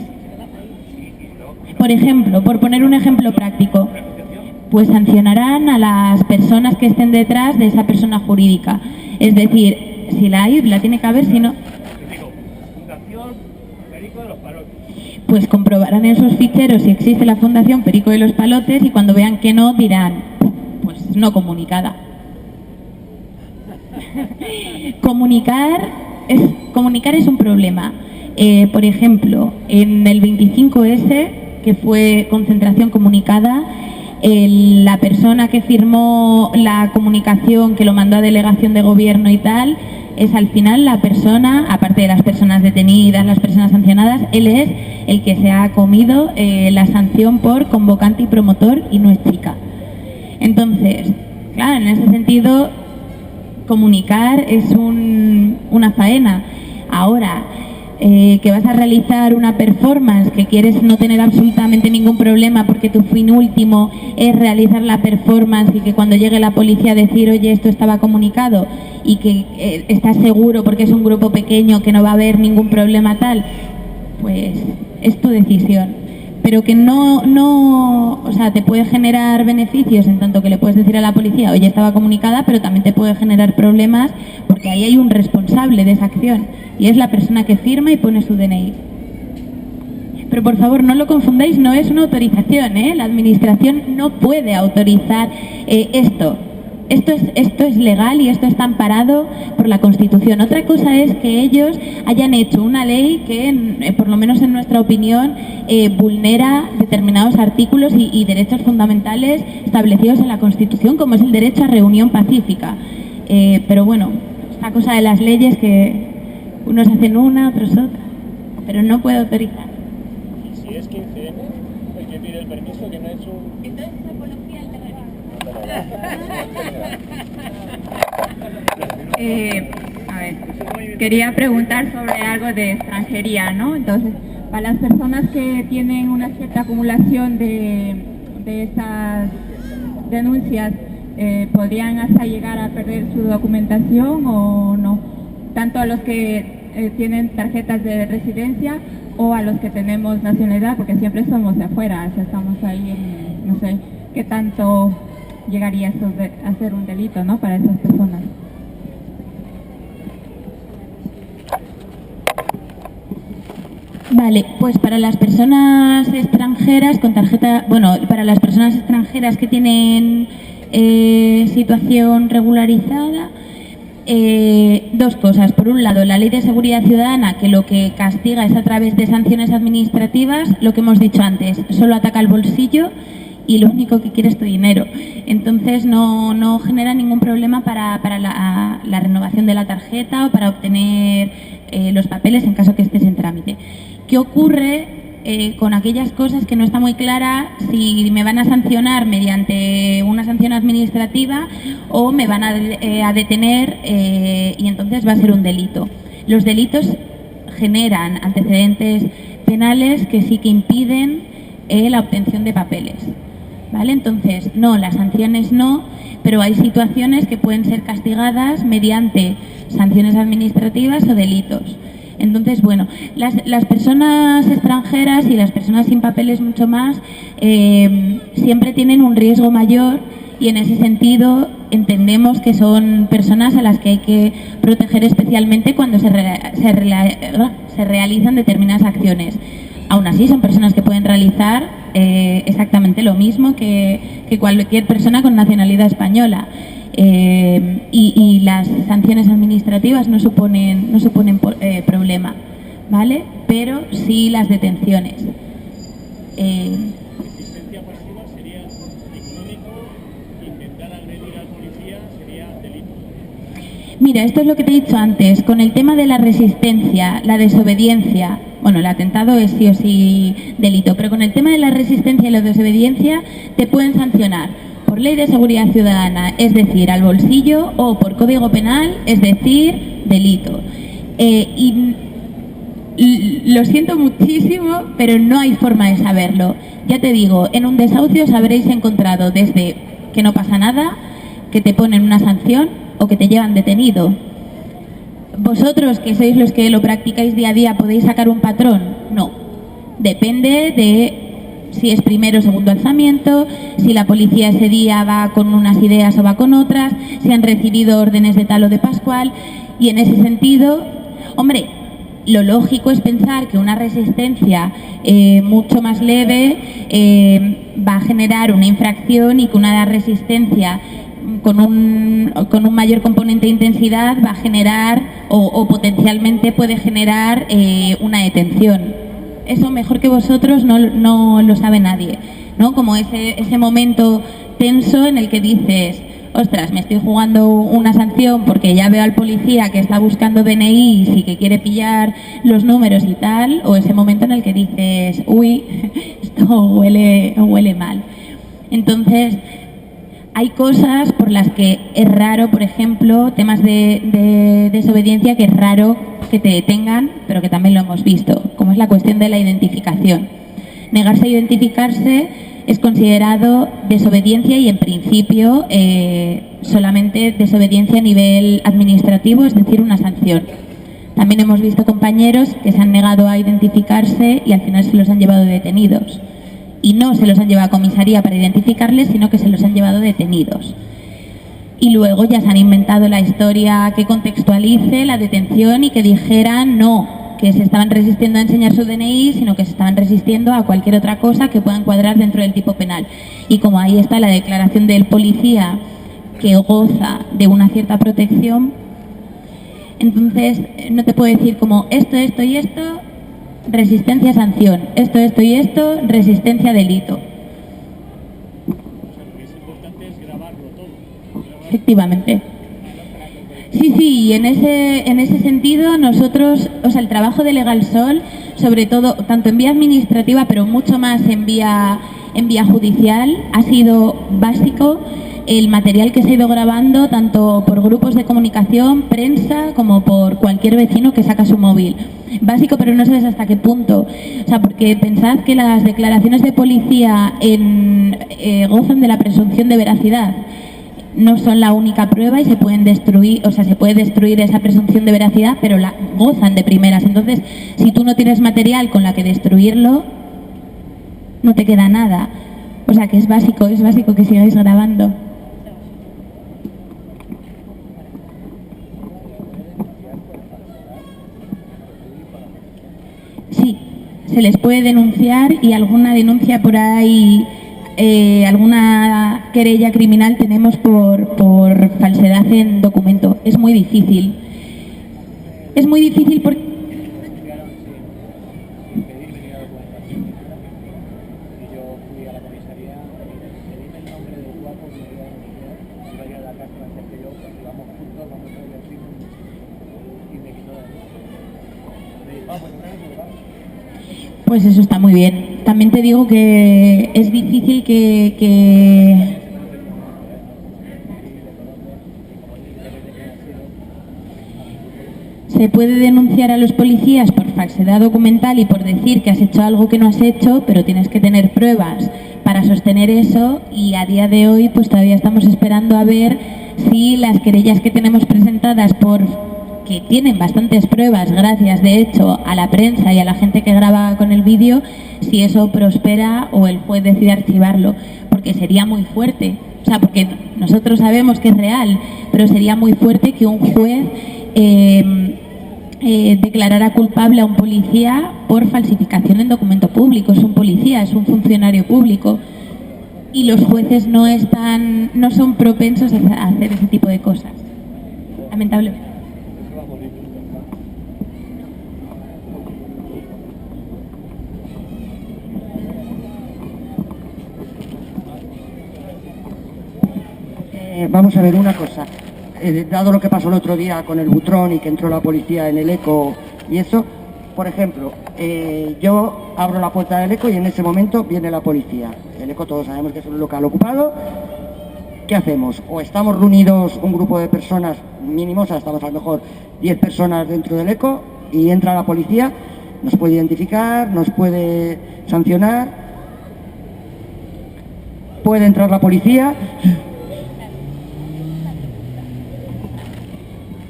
A: Por ejemplo, por poner un ejemplo práctico, pues sancionarán a las personas que estén detrás de esa persona jurídica. Es decir, si la hay, la tiene que haber, si no, pues comprobarán en sus ficheros si existe la Fundación Perico de los Palotes, y cuando vean que no, dirán, pues no comunicada. Comunicar es un problema. Por ejemplo, en el 25S, que fue concentración comunicada, la persona que firmó la comunicación, que lo mandó a delegación de gobierno y tal, es al final la persona, aparte de las personas detenidas, las personas sancionadas, él es el que se ha comido la sanción por convocante y promotor, y no es chica. Entonces, claro, en ese sentido, comunicar es una faena. Ahora, que vas a realizar una performance, que quieres no tener absolutamente ningún problema porque tu fin último es realizar la performance, y que cuando llegue la policía decir, oye, esto estaba comunicado, y que estás seguro porque es un grupo pequeño que no va a haber ningún problema tal, pues es tu decisión. Pero que o sea, te puede generar beneficios en tanto que le puedes decir a la policía, oye, estaba comunicada, pero también te puede generar problemas porque ahí hay un responsable de esa acción, y es la persona que firma y pone su DNI. Pero por favor, no lo confundáis, no es una autorización, ¿eh? La administración no puede autorizar esto. Esto es legal y esto está amparado por la Constitución. Otra cosa es que ellos hayan hecho una ley que, por lo menos en nuestra opinión, vulnera determinados artículos y derechos fundamentales establecidos en la Constitución, como es el derecho a reunión pacífica. Pero bueno, es una cosa de las leyes que unos hacen una, otros otra, pero no puede autorizar.
E: ¿Y si es 15M el que pide el permiso, que no es un...?
A: Entonces, apología al terrorismo.
H: A ver, quería preguntar sobre algo de extranjería, ¿no? Entonces, para las personas que tienen una cierta acumulación de esas denuncias, ¿podrían hasta llegar a perder su documentación o no? Tanto a los que tienen tarjetas de residencia o a los que tenemos nacionalidad, porque siempre somos de afuera, o sea, estamos ahí, no sé qué tanto llegaría a ser un delito, ¿no?, para esas personas.
A: Vale, pues para las personas extranjeras con tarjeta, bueno, para las personas extranjeras que tienen situación regularizada, dos cosas. Por un lado, la Ley de Seguridad Ciudadana, que lo que castiga es a través de sanciones administrativas, lo que hemos dicho antes, solo ataca el bolsillo y lo único que quiere es tu dinero. Entonces no genera ningún problema para la renovación de la tarjeta o para obtener los papeles en caso que estés en trámite. ¿Qué ocurre con aquellas cosas que no está muy clara si me van a sancionar mediante una sanción administrativa o me van a detener y entonces va a ser un delito? Los delitos generan antecedentes penales que sí que impiden la obtención de papeles, ¿vale? Entonces, no, las sanciones no, pero hay situaciones que pueden ser castigadas mediante sanciones administrativas o delitos. Entonces, bueno, las personas extranjeras y las personas sin papeles mucho más siempre tienen un riesgo mayor y en ese sentido entendemos que son personas a las que hay que proteger especialmente cuando se realizan determinadas acciones. Aún así, son personas que pueden realizar exactamente lo mismo que cualquier persona con nacionalidad española. Y las sanciones administrativas no suponen problema, ¿vale? Pero sí las detenciones.
E: Resistencia pasiva sería económico, intentar agredir al policía sería delito.
A: Mira, esto es lo que te he dicho antes, con el tema de la resistencia, la desobediencia, bueno, el atentado es sí o sí delito, pero con el tema de la resistencia y la desobediencia te pueden sancionar por Ley de Seguridad Ciudadana, es decir, al bolsillo, o por Código Penal, es decir, delito. Y lo siento muchísimo, pero no hay forma de saberlo. Ya te digo, en un desahucio os habréis encontrado desde que no pasa nada, que te ponen una sanción o que te llevan detenido. ¿Vosotros, que sois los que lo practicáis día a día, podéis sacar un patrón? No. Depende de si es primero o segundo alzamiento, si la policía ese día va con unas ideas o va con otras, si han recibido órdenes de tal o de pascual, y en ese sentido, hombre, lo lógico es pensar que una resistencia mucho más leve va a generar una infracción y que una resistencia con un mayor componente de intensidad va a generar o potencialmente puede generar una detención. Eso mejor que vosotros no lo sabe nadie, ¿no? Como ese momento tenso en el que dices, ostras, me estoy jugando una sanción porque ya veo al policía que está buscando DNIs y que quiere pillar los números y tal, o ese momento en el que dices, uy, esto huele mal. Entonces, hay cosas por las que es raro, por ejemplo, temas de desobediencia que es raro que te detengan, pero que también lo hemos visto, como es la cuestión de la identificación. Negarse a identificarse es considerado desobediencia y en principio solamente desobediencia a nivel administrativo, es decir, una sanción. También hemos visto compañeros que se han negado a identificarse y al final se los han llevado detenidos. Y no se los han llevado a comisaría para identificarles, sino que se los han llevado detenidos. Y luego ya se han inventado la historia que contextualice la detención y que dijeran no, que se estaban resistiendo a enseñar su DNI, sino que se estaban resistiendo a cualquier otra cosa que pueda encuadrar dentro del tipo penal. Y como ahí está la declaración del policía que goza de una cierta protección, entonces no te puedo decir como esto y esto, resistencia a sanción, esto y esto, resistencia a delito. Efectivamente. Sí, y en ese sentido nosotros, o sea, el trabajo de Legalsol, sobre todo, tanto en vía administrativa, pero mucho más en vía judicial, ha sido básico el material que se ha ido grabando, tanto por grupos de comunicación, prensa, como por cualquier vecino que saca su móvil. Básico, pero no sabes hasta qué punto. O sea, porque pensad que las declaraciones de policía gozan de la presunción de veracidad. No son la única prueba y se pueden destruir, o sea, se puede destruir esa presunción de veracidad, pero la gozan de primeras. Entonces, si tú no tienes material con la que destruirlo, no te queda nada. O sea, que es básico que sigáis grabando. Sí, se les puede denunciar y alguna denuncia por ahí, alguna querella criminal tenemos por falsedad en documento. Es muy difícil. Es muy difícil porque... Pues eso está muy bien. También te digo que es difícil que se puede denunciar a los policías por falsedad documental y por decir que has hecho algo que no has hecho, pero tienes que tener pruebas para sostener eso, y a día de hoy pues todavía estamos esperando a ver si las querellas que tenemos presentadas que tienen bastantes pruebas, gracias de hecho a la prensa y a la gente que graba con el vídeo, si eso prospera o el juez decide archivarlo, porque sería muy fuerte. O sea, porque nosotros sabemos que es real, pero sería muy fuerte que un juez declarara culpable a un policía por falsificación en documento público. Es un policía, es un funcionario público, y los jueces no son propensos a hacer ese tipo de cosas, lamentablemente.
G: Vamos a ver una cosa. Dado lo que pasó el otro día con el Butrón y que entró la policía en el ECO y eso, por ejemplo, yo abro la puerta del ECO y en ese momento viene la policía. El ECO todos sabemos que es un local ocupado. ¿Qué hacemos? O estamos reunidos un grupo de personas mínimos, o sea, estamos a lo mejor 10 personas dentro del ECO y entra la policía, nos puede identificar, nos puede sancionar, puede entrar la policía.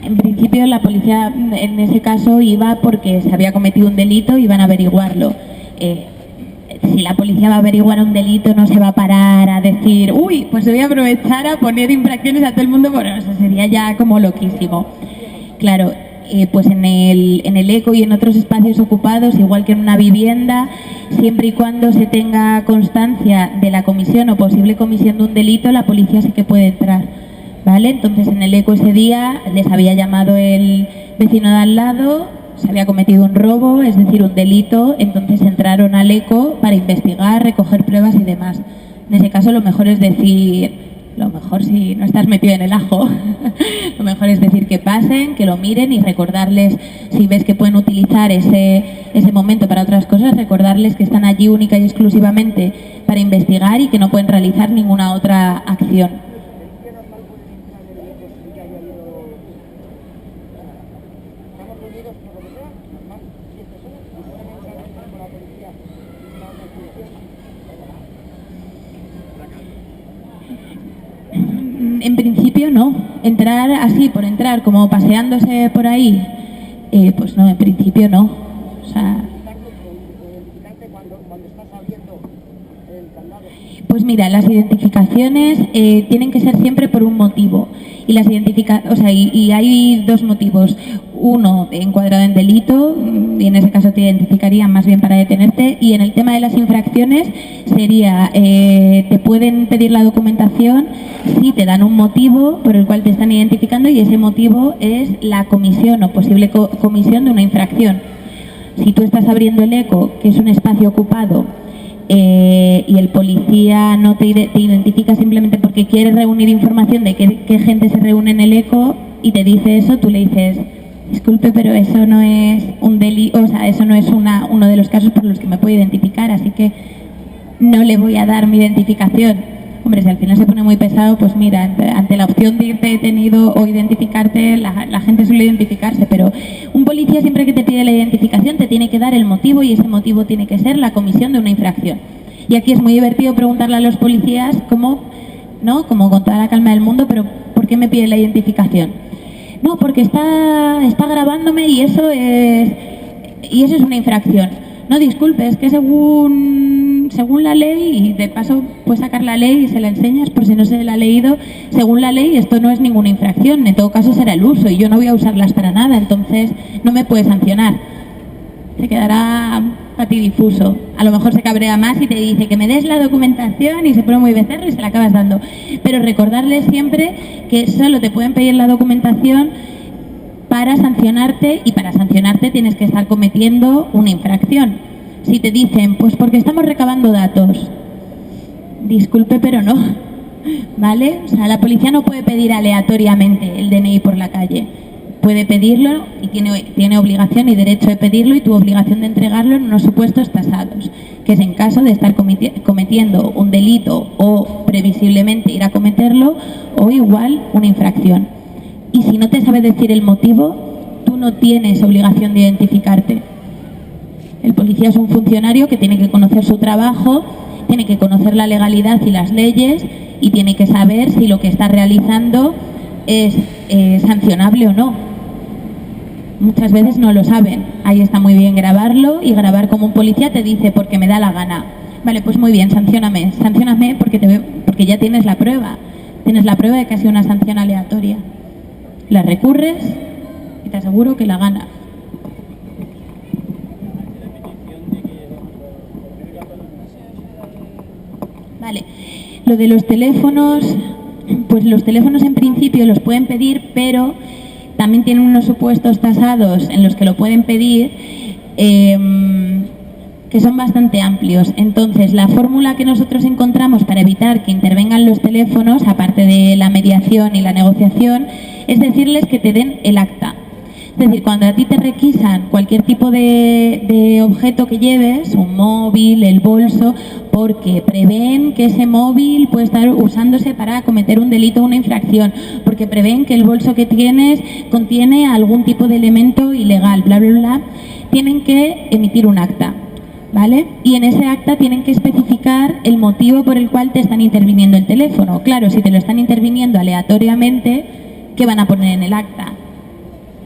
A: En principio la policía en ese caso iba porque se había cometido un delito y iban a averiguarlo. Si la policía va a averiguar un delito no se va a parar a decir, uy, pues voy a aprovechar a poner infracciones a todo el mundo, bueno, eso sería ya como loquísimo. Claro, pues en el ECO y en otros espacios ocupados, igual que en una vivienda, siempre y cuando se tenga constancia de la comisión o posible comisión de un delito, la policía sí que puede entrar. ¿Vale? Entonces en el ECO ese día les había llamado el vecino de al lado, se había cometido un robo, es decir, un delito, entonces entraron al ECO para investigar, recoger pruebas y demás. En ese caso lo mejor es decir, lo mejor si no estás metido en el ajo, lo mejor es decir que pasen, que lo miren y recordarles, si ves que pueden utilizar ese momento para otras cosas, recordarles que están allí única y exclusivamente para investigar y que no pueden realizar ninguna otra acción. En principio no. Entrar así, por entrar, como paseándose por ahí, pues no, en principio no. O sea... Pues mira, las identificaciones tienen que ser siempre por un motivo. Y las y hay dos motivos. Uno, encuadrado en delito, y en ese caso te identificarían más bien para detenerte. Y en el tema de las infracciones sería, te pueden pedir la documentación si te dan un motivo por el cual te están identificando y ese motivo es la comisión o posible comisión de una infracción. Si tú estás abriendo el ECO, que es un espacio ocupado, y el policía no te identifica simplemente porque quiere reunir información de qué gente se reúne en el ECO y te dice eso, tú le dices, disculpe, pero eso no es un delito, o sea, eso no es uno de los casos por los que me puede identificar, así que no le voy a dar mi identificación. Hombre, si al final se pone muy pesado, pues mira, ante la opción de irte detenido o identificarte, la gente suele identificarse, pero un policía siempre que te pide la identificación te tiene que dar el motivo y ese motivo tiene que ser la comisión de una infracción. Y aquí es muy divertido preguntarle a los policías cómo, ¿no? Como con toda la calma del mundo, pero ¿por qué me pide la identificación? No, porque está grabándome y eso es una infracción. No, disculpe, es que según la ley, y de paso puedes sacar la ley y se la enseñas por si no se la ha leído, según la ley esto no es ninguna infracción, en todo caso será el uso y yo no voy a usarlas para nada, entonces no me puede sancionar. Se quedará patidifuso. A lo mejor se cabrea más y te dice que me des la documentación y se pone muy becerro y se la acabas dando. Pero recordarles siempre que solo te pueden pedir la documentación para sancionarte, y para sancionarte tienes que estar cometiendo una infracción. Si te dicen, pues porque estamos recabando datos, disculpe, pero no, ¿vale? O sea, la policía no puede pedir aleatoriamente el DNI por la calle. Puede pedirlo y tiene obligación y derecho de pedirlo, y tu obligación de entregarlo en unos supuestos tasados, que es en caso de estar cometiendo un delito o previsiblemente ir a cometerlo, o igual una infracción. Y si no te sabe decir el motivo, tú no tienes obligación de identificarte. El policía es un funcionario que tiene que conocer su trabajo, tiene que conocer la legalidad y las leyes, y tiene que saber si lo que está realizando es sancionable o no. Muchas veces no lo saben. Ahí está muy bien grabarlo, y grabar como un policía te dice porque me da la gana. Vale, pues muy bien, sancióname porque ya tienes la prueba. Tienes la prueba de que ha sido una sanción aleatoria. La recurres y te aseguro que la ganas. Vale, lo de los teléfonos, pues los teléfonos en principio los pueden pedir, pero también tienen unos supuestos tasados en los que lo pueden pedir, que son bastante amplios. Entonces, la fórmula que nosotros encontramos para evitar que intervengan los teléfonos, aparte de la mediación y la negociación, es decirles que te den el acta. Es decir, cuando a ti te requisan cualquier tipo de objeto que lleves, un móvil, el bolso, porque prevén que ese móvil puede estar usándose para cometer un delito o una infracción, porque prevén que el bolso que tienes contiene algún tipo de elemento ilegal, bla, bla, bla, tienen que emitir un acta, ¿vale? Y en ese acta tienen que especificar el motivo por el cual te están interviniendo el teléfono. Claro, si te lo están interviniendo aleatoriamente, ¿qué van a poner en el acta?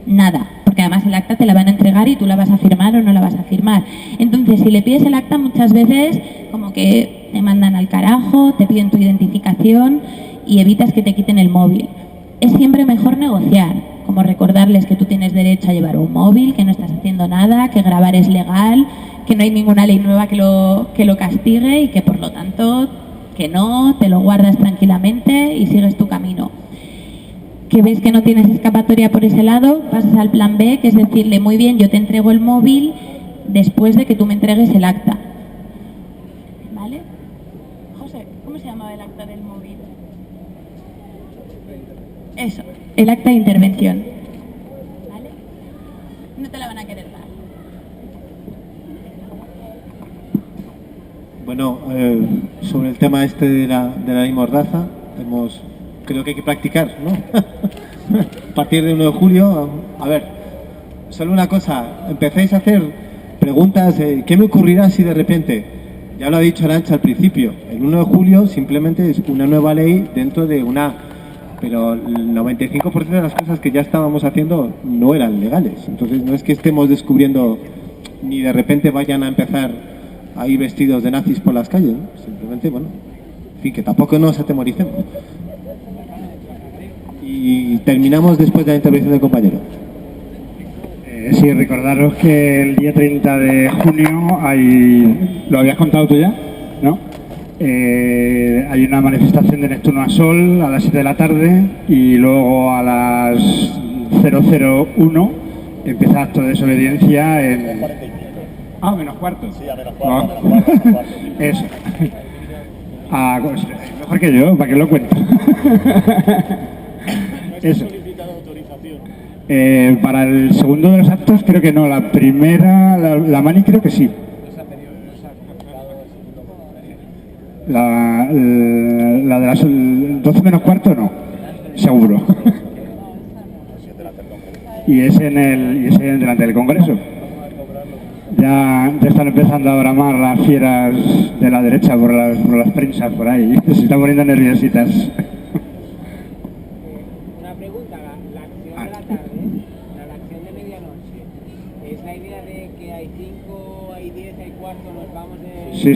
A: Nada, porque además el acta te la van a entregar y tú la vas a firmar o no la vas a firmar. Entonces, si le pides el acta, muchas veces como que te mandan al carajo, te piden tu identificación y evitas que te quiten el móvil. Es siempre mejor negociar, como recordarles que tú tienes derecho a llevar un móvil, que no estás haciendo nada, que grabar es legal, que no hay ninguna ley nueva que lo castigue, y que por lo tanto que no, te lo guardas tranquilamente y sigues tu camino. Que ves que no tienes escapatoria por ese lado, pasas al plan B, que es decirle, muy bien, yo te entrego el móvil después de que tú me entregues el acta. ¿Vale? José, ¿cómo se llamaba el acta del móvil? Eso, el acta de intervención. ¿Vale? No te la van a querer dar.
J: Bueno, sobre el tema este de la ley Mordaza, creo que hay que practicar, ¿no? A partir de 1 de julio, a ver, solo una cosa, empecéis a hacer preguntas, ¿qué me ocurrirá si de repente? Ya lo ha dicho Arantxa al principio, el 1 de julio simplemente es una nueva ley dentro de pero el 95% de las cosas que ya estábamos haciendo no eran legales, entonces no es que estemos descubriendo, ni de repente vayan a empezar a ir vestidos de nazis por las calles, ¿no? Simplemente, bueno, en fin, que tampoco nos atemoricemos. Y terminamos después de la intervención del compañero.
K: Sí, recordaros que el día 30 de junio ¿lo habías contado tú ya? ¿No? Hay una manifestación de Neptuno a Sol a las 7 de la tarde, y luego a las 001 empieza acto de desobediencia en... Ah, menos cuarto.
E: Sí, a menos cuarto.
K: Eso. Pues, mejor que yo, ¿para qué lo cuento? Eso. Para el segundo de los actos creo que no, la primera, la mani creo que sí. La de las 12 menos cuarto no, seguro. Y es delante del Congreso. Ya están empezando a bramar las fieras de la derecha por las prensas por ahí. Se están poniendo nerviositas.
L: Una pregunta, la acción de la tarde, la acción de medianoche, ¿es la idea de que hay 5, hay 10, hay 4, nos vamos de...
K: Sí.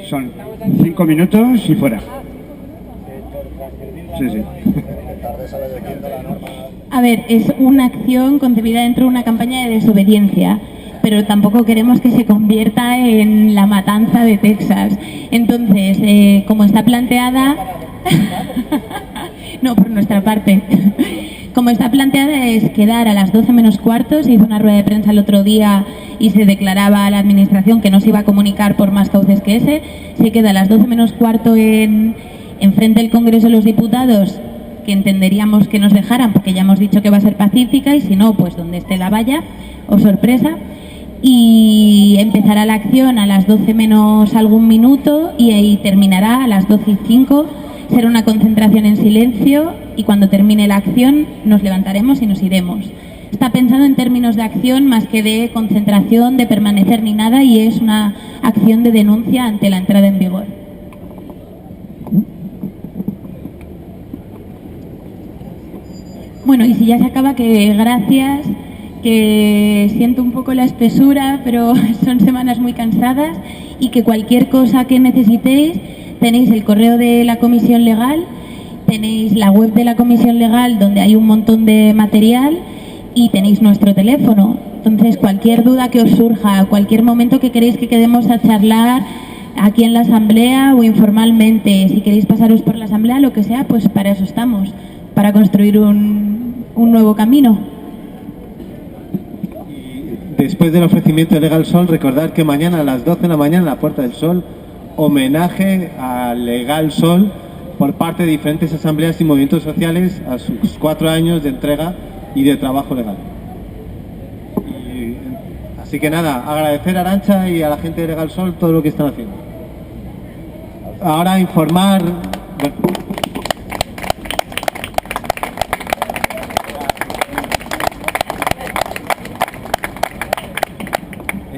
K: Son 5 minutos y fuera. Sí.
A: A ver, es una acción concebida dentro de una campaña de desobediencia. pero tampoco queremos que se convierta en la matanza de Texas. Entonces, como está planteada... No, por nuestra parte. Como está planteada es quedar a las 12 menos cuarto. Se hizo una rueda de prensa el otro día y se declaraba a la administración que no se iba a comunicar por más cauces que ese. Se queda a las 12 menos cuarto en frente del Congreso de los Diputados, que entenderíamos que nos dejaran, porque ya hemos dicho que va a ser pacífica, y si no, pues donde esté la valla, o sorpresa. Y empezará la acción a las 12 menos algún minuto y ahí terminará a las 12:05. Será una concentración en silencio y cuando termine la acción nos levantaremos y nos iremos. Está pensado en términos de acción más que de concentración, de permanecer ni nada, y es una acción de denuncia ante la entrada en vigor. Bueno, y si ya se acaba, que gracias, que siento un poco la espesura, pero son semanas muy cansadas, y que cualquier cosa que necesitéis, tenéis el correo de la Comisión Legal, tenéis la web de la Comisión Legal donde hay un montón de material y tenéis nuestro teléfono. Entonces, cualquier duda que os surja, cualquier momento que queréis que quedemos a charlar aquí en la Asamblea o informalmente, si queréis pasaros por la Asamblea, lo que sea, pues para eso estamos, para construir un nuevo camino.
J: Después del ofrecimiento de Legal Sol, recordar que mañana a las 12 de la mañana en la Puerta del Sol, homenaje a Legal Sol por parte de diferentes asambleas y movimientos sociales a sus 4 años de entrega y de trabajo legal. Así que nada, agradecer a Arantxa y a la gente de Legal Sol todo lo que están haciendo. Ahora informar... Bueno,